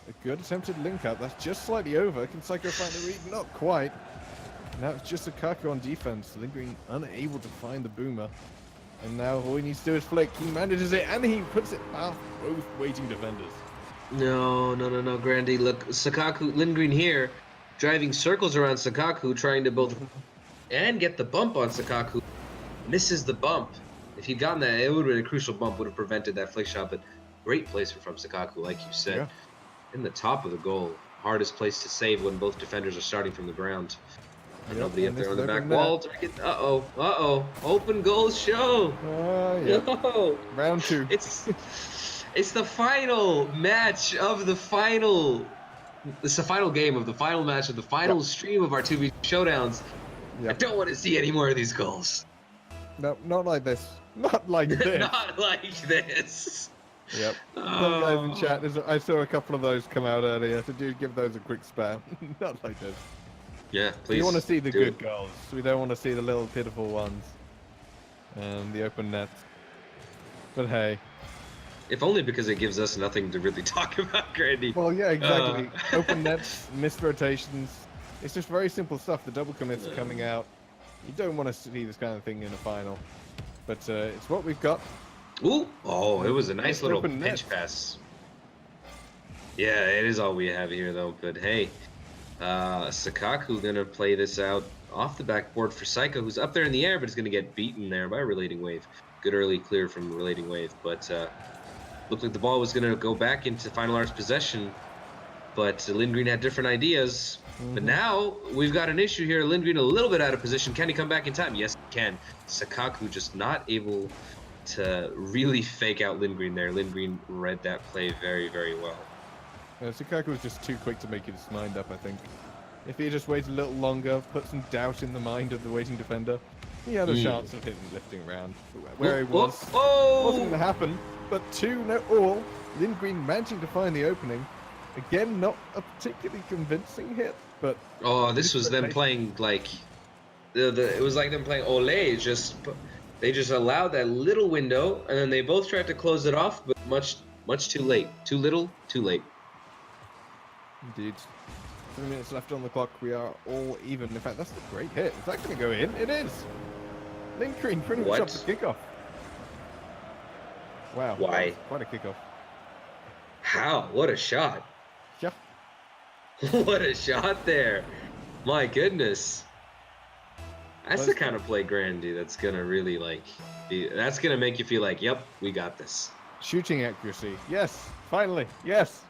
[SPEAKER 1] A good attempted link up. That's just slightly over. Can Psycho find the read? Not quite. Now it's just Sakaku on defense. Lindgren unable to find the boomer. And now all he needs to do is flick. He manages it and he puts it past both waiting defenders.
[SPEAKER 2] No, Grandy. Look, Sakaku, Lindgren here, driving circles around Sakaku, trying to both and get the bump on Sakaku. Misses the bump. If he'd gotten that, it would have been a crucial bump, would have prevented that flick shot. But great placement from Sakaku, like you said.
[SPEAKER 1] Yeah.
[SPEAKER 2] In the top of the goal. Hardest place to save when both defenders are starting from the ground. And nobody up there on the back wall to make it. Uh-oh. Open goal show.
[SPEAKER 1] Yeah.
[SPEAKER 2] No.
[SPEAKER 1] Round 2.
[SPEAKER 2] It's the final match of the final This is the final game of the final match of the final stream of our 2v showdowns. I
[SPEAKER 1] Yep.
[SPEAKER 2] don't want to see any more of these goals.
[SPEAKER 1] No, not like this. Not like this.
[SPEAKER 2] Not like this.
[SPEAKER 1] Yep. Some guys in
[SPEAKER 2] Oh.
[SPEAKER 1] chat, I saw a couple of those come out earlier, so do give those a quick spam. Not like this.
[SPEAKER 2] Yeah, please.
[SPEAKER 1] We want to see the
[SPEAKER 2] do
[SPEAKER 1] good
[SPEAKER 2] it.
[SPEAKER 1] goals. We don't want to see the little pitiful ones. The open nets. But hey.
[SPEAKER 2] If only because it gives us nothing to really talk about, Grandy.
[SPEAKER 1] Well, yeah, exactly. Open nets, missed rotations. It's just very simple stuff. The double commits are coming out. You don't want to see this kind of thing in a final. But it's what we've got.
[SPEAKER 2] Ooh! Oh, it was a nice little
[SPEAKER 1] open
[SPEAKER 2] pinch
[SPEAKER 1] net.
[SPEAKER 2] pass. Yeah, it is all we have here, though. But hey, Sakaku gonna play this out off the backboard for Psycho, who's up there in the air, but is gonna get beaten there by Relating Wave. Good early clear from Relating Wave, but looked like the ball was gonna go back into Final Arts possession. But Lindgren had different ideas. But now we've got an issue here. Lindgren a little bit out of position. Can he come back in time? Yes, he can. Sakaku just not able to really fake out Lindgren there. Lindgren read that play very, very well.
[SPEAKER 1] Sukaku was just too quick to make his mind up, I think. If he just waited a little longer, put some doubt in the mind of the waiting defender, he had a chance of hitting lifting around. Where he was, wasn't going to happen. But 2-all. Lindgren managing to find the opening. Again, not a particularly convincing hit, but...
[SPEAKER 2] Oh, this was them playing like... it was like them playing Olé. They just allowed that little window, and then they both tried to close it off, but much too late. Too little, too late.
[SPEAKER 1] Indeed. 3 minutes left on the clock. We are all even. In fact, that's a great hit. Is that going to go in? It is. Lindgren pretty much off the kickoff. Wow.
[SPEAKER 2] Why?
[SPEAKER 1] Quite a kickoff.
[SPEAKER 2] How? What a shot.
[SPEAKER 1] Yeah.
[SPEAKER 2] What a shot there. My goodness. That's the kind of play, Grandy, that's going to really, that's going to make you feel like, yep, we got this.
[SPEAKER 1] Shooting accuracy. Yes. Finally. Yes.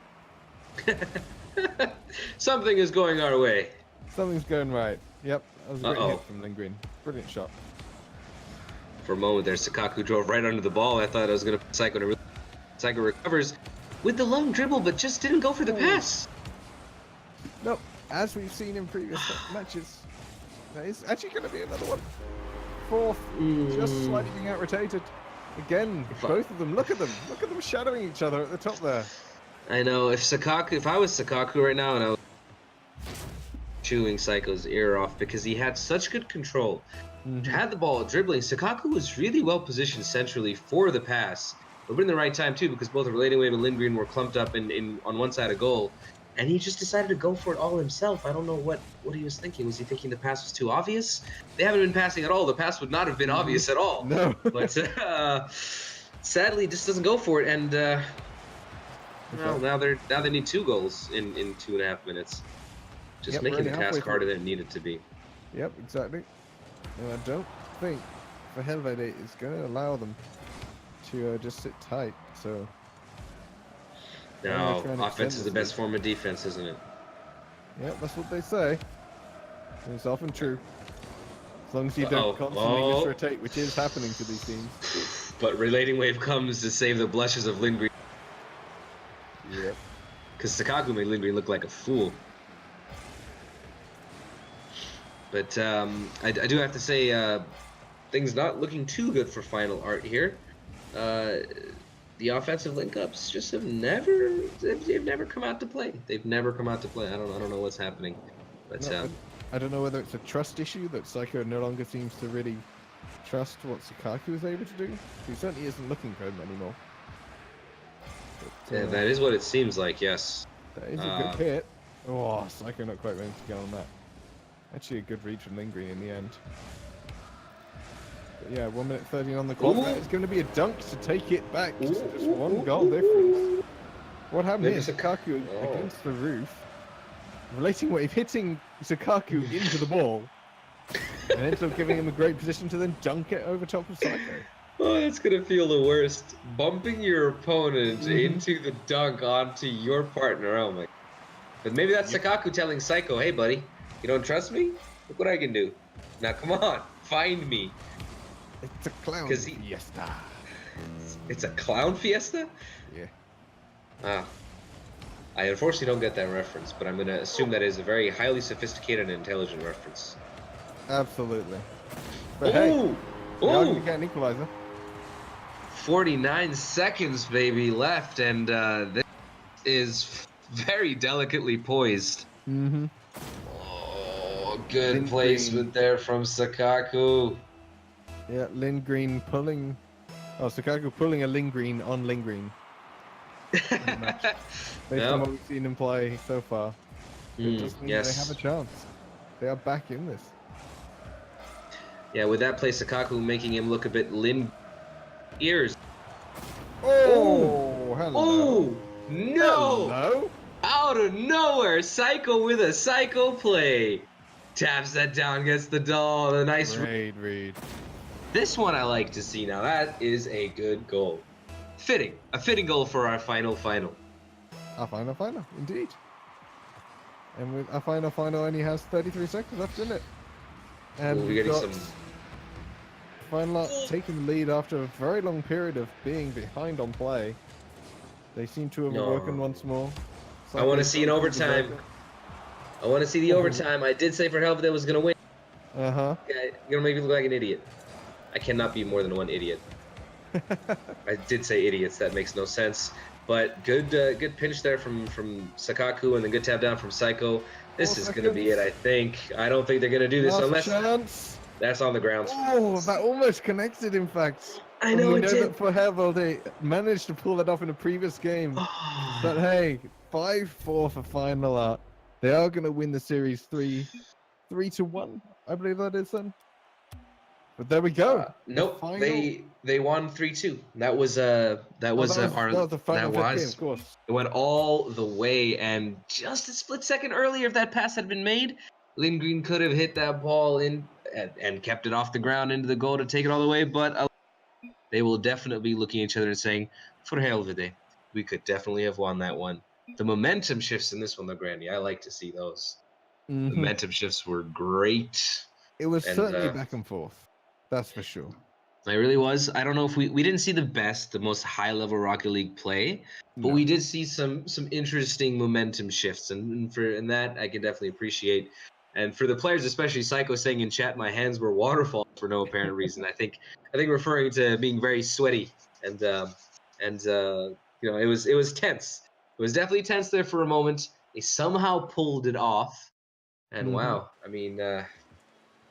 [SPEAKER 2] Something is going our way.
[SPEAKER 1] Something's going right. Yep. That was a great hit from Lindgren. Brilliant shot.
[SPEAKER 2] For a moment there, Sakaku drove right under the ball. I thought I was going to put Psycho to Psycho recovers with the long dribble, but just didn't go for the pass.
[SPEAKER 1] No, as we've seen in previous matches, there is actually going to be another one. Fourth, just slightly being out-rotated. Again, both of them. Look at them. Look at them shadowing each other at the top there.
[SPEAKER 2] I know. If I was Sakaku right now, and I was chewing Psycho's ear off because he had such good control, had the ball dribbling. Sakaku was really well positioned centrally for the pass, but in the right time too, because both Relating Wave and Lindgren were clumped up on one side of goal, and he just decided to go for it all himself. I don't know what he was thinking. Was he thinking the pass was too obvious? They haven't been passing at all. The pass would not have been obvious at all.
[SPEAKER 1] No.
[SPEAKER 2] But sadly, just doesn't go for it, and well, now they need 2 goals in 2.5 minutes. Just making the task harder than it needed to be.
[SPEAKER 1] Yep, exactly. And I don't think the Helvete is going to allow them to just sit tight. So.
[SPEAKER 2] No, offense is the best form of defense, isn't it?
[SPEAKER 1] Yep, that's what they say. And it's often true. As long as you don't constantly misrotate, which is happening to these teams.
[SPEAKER 2] But Relating Wave comes to save the blushes of Lindgren.
[SPEAKER 1] Yep.
[SPEAKER 2] Because Sakaku made Lindgren look like a fool. But I do have to say, things not looking too good for Final Art here. The offensive link-ups just have never come out to play. They've never come out to play. I don't know what's happening. But
[SPEAKER 1] I don't know whether it's a trust issue that Psycho no longer seems to really trust what Sakaku is able to do. He certainly isn't looking for him anymore. But,
[SPEAKER 2] yeah, that is what it seems like, yes.
[SPEAKER 1] That is a good hit. Oh, Psycho not quite ready to get on that. Actually a good read from Lindgren in the end. But yeah, 1 minute 30 on the clock. That is going to be a dunk to take it back. Just one goal difference. What happened here? Sakaku against the roof. Relating Wave hitting Sakaku into the ball. And ends up giving him a great position to then dunk it over top of Psycho.
[SPEAKER 2] Oh, it's going to feel the worst. Bumping your opponent into the dunk onto your partner. Oh my. But maybe that's Sakaku telling Psycho, hey buddy, you don't trust me? Look what I can do. Now come on, find me.
[SPEAKER 1] It's a clown fiesta.
[SPEAKER 2] It's a clown fiesta?
[SPEAKER 1] Yeah.
[SPEAKER 2] Ah. I unfortunately don't get that reference, but I'm going to assume that is a very highly sophisticated and intelligent reference.
[SPEAKER 1] Absolutely. But hey,
[SPEAKER 2] Ooh!
[SPEAKER 1] we are going to
[SPEAKER 2] Ooh!
[SPEAKER 1] get an equalizer.
[SPEAKER 2] 49 seconds, baby, left, and this is very delicately poised.
[SPEAKER 1] Mm-hmm.
[SPEAKER 2] Oh, good
[SPEAKER 1] Lynn
[SPEAKER 2] placement there from Sakaku.
[SPEAKER 1] Yeah, Lindgreen pulling. Oh, Sakaku pulling a Lindgreen on Lindgreen. Based on
[SPEAKER 2] Yep.
[SPEAKER 1] what we've seen him play so far, it does mean they have a
[SPEAKER 2] Yes.
[SPEAKER 1] chance. They are back in this.
[SPEAKER 2] Yeah, with that play, Sakaku making him look a bit limp. Ears.
[SPEAKER 1] Oh, hello.
[SPEAKER 2] Oh, no!
[SPEAKER 1] Hello.
[SPEAKER 2] Out of nowhere, Psycho with a Psycho play. Taps that down, gets the doll. A nice
[SPEAKER 1] Great read.
[SPEAKER 2] This one I like to see now. That is a good goal. Fitting. A fitting goal for our final.
[SPEAKER 1] Our final, indeed. And with our final only has 33 seconds left in it. And
[SPEAKER 2] We'll be
[SPEAKER 1] we've
[SPEAKER 2] getting
[SPEAKER 1] got
[SPEAKER 2] some.
[SPEAKER 1] Final taking the lead after a very long period of being behind on play. They seem to have awoken once more.
[SPEAKER 2] I want to see an overtime. I want to see the overtime. I did say for help that was going to win.
[SPEAKER 1] Uh-huh.
[SPEAKER 2] You're going to make me look like an idiot. I cannot be more than one idiot. I did say idiots. That makes no sense. But good pinch there from Sakaku, and then good tap down from Psycho. This is going to be it, I think. I don't think they're going to do this unless
[SPEAKER 1] chance.
[SPEAKER 2] that's on the ground.
[SPEAKER 1] Oh, that almost connected, in fact.
[SPEAKER 2] I know
[SPEAKER 1] we
[SPEAKER 2] it
[SPEAKER 1] know
[SPEAKER 2] did.
[SPEAKER 1] that for Hevel, they managed to pull that off in a previous game. But hey, 5-4 for final art. They are going to win the series 3-1, I believe that is then. But there we go.
[SPEAKER 2] Nope,
[SPEAKER 1] final...
[SPEAKER 2] they won 3-2. That was the
[SPEAKER 1] final game, of course.
[SPEAKER 2] It went all the way, and just a split second earlier, if that pass had been made, Lindgren could have hit that ball in and kept it off the ground into the goal to take it all the way. But they will definitely be looking at each other and saying, "For helvete, we could definitely have won that one." The momentum shifts in this one, though, Grandy. I like to see those.
[SPEAKER 1] Mm-hmm.
[SPEAKER 2] The momentum shifts were great.
[SPEAKER 1] It was certainly back and forth. That's for sure.
[SPEAKER 2] It really was. I don't know if we didn't see the most high-level Rocket League play, but we did see some interesting momentum shifts, and that I can definitely appreciate. And for the players, especially Psycho saying in chat, my hands were waterfalls for no apparent reason. I think referring to being very sweaty and it was tense. It was definitely tense there for a moment. They somehow pulled it off, and wow, I mean.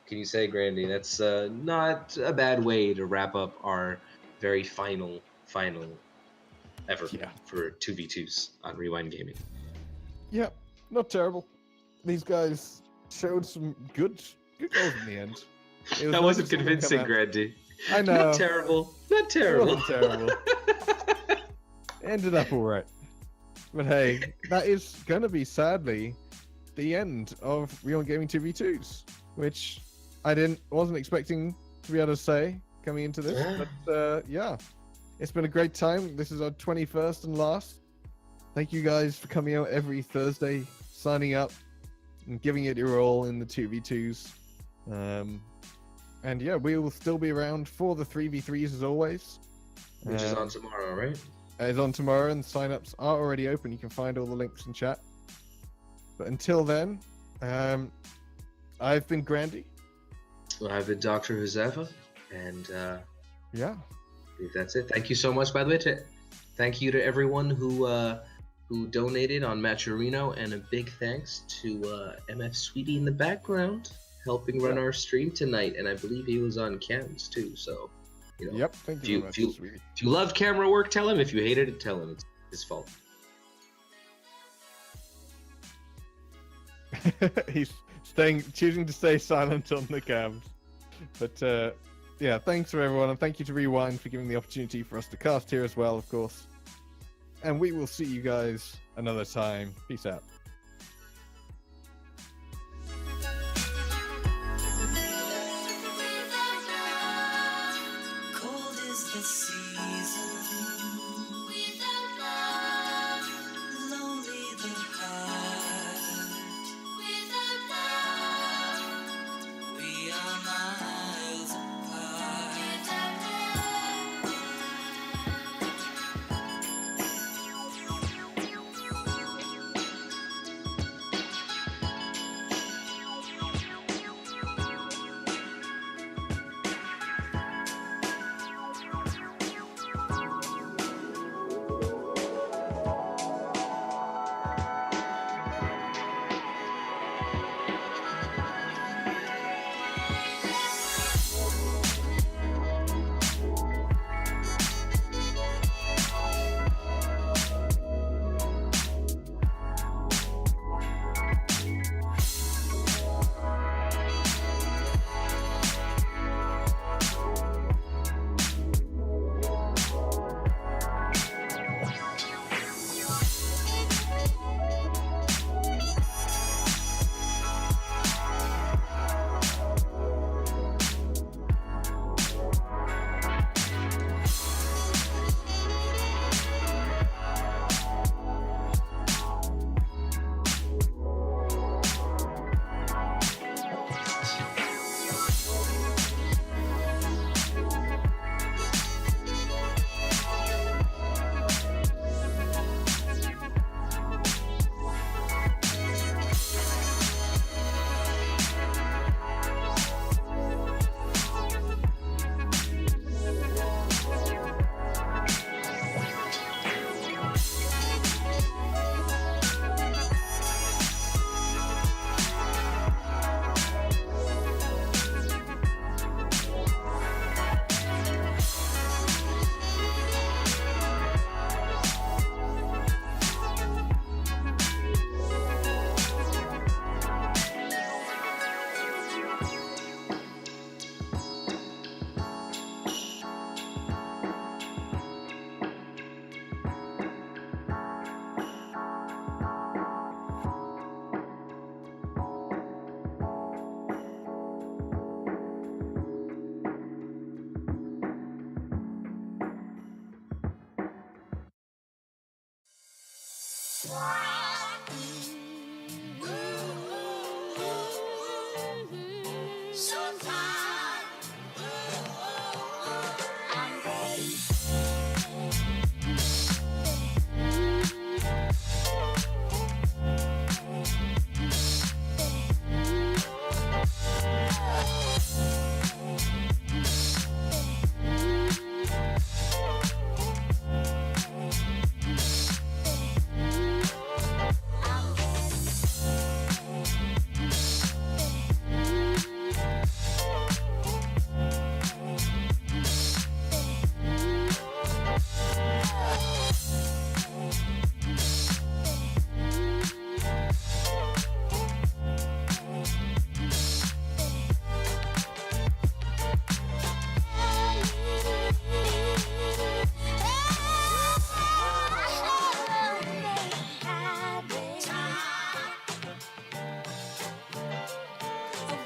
[SPEAKER 2] Can you say, Grandy? That's not a bad way to wrap up our very final ever for 2v2s on Rewind Gaming.
[SPEAKER 1] Yeah, not terrible. These guys showed some good goals in the end.
[SPEAKER 2] That wasn't convincing, Grandy.
[SPEAKER 1] I know.
[SPEAKER 2] Not terrible. Not terrible.
[SPEAKER 1] It wasn't terrible. Ended up all right. But hey, that is going to be, sadly, the end of Rewind Gaming 2v2s, which I wasn't expecting to be able to say coming into this, but yeah, it's been a great time. This is our 21st and last. Thank you guys for coming out every Thursday, signing up and giving it your all in the 2v2s. And yeah, we will still be around for the 3v3s as always.
[SPEAKER 2] Which is on tomorrow, right?
[SPEAKER 1] It's on tomorrow, and sign-ups are already open. You can find all the links in chat. But until then, I've been Grandy.
[SPEAKER 2] Well, I've been Dr. Josefa, and
[SPEAKER 1] yeah,
[SPEAKER 2] I think that's it. Thank you so much, by the way. Thank you to everyone who donated on Matcherino, and a big thanks to MF Sweetie in the background helping run our stream tonight, and I believe he was on cams too. So,
[SPEAKER 1] thank you very much, Sweetie.
[SPEAKER 2] If you love camera work, tell him. If you hated it, tell him. It's his fault.
[SPEAKER 1] He's choosing to stay silent on the cams. But yeah, thanks for everyone, and thank you to Rewind for giving the opportunity for us to cast here as well, of course. And we will see you guys another time. Peace out.
[SPEAKER 3] Cold is the season. Without love, lonely the heart. Without love, we are miles apart. Without love.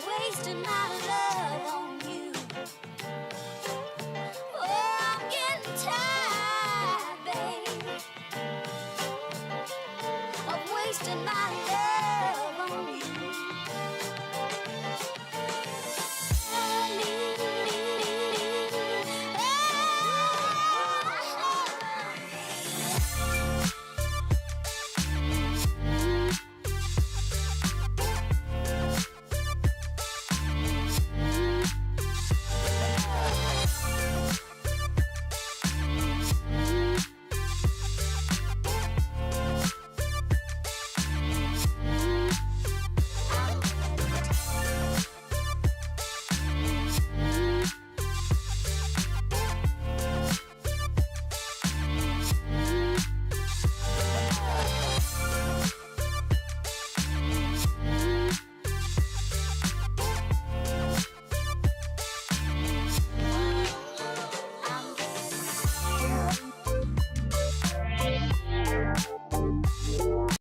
[SPEAKER 3] Wasting my love on you. Oh, I'm getting tired, babe, of wasting my love.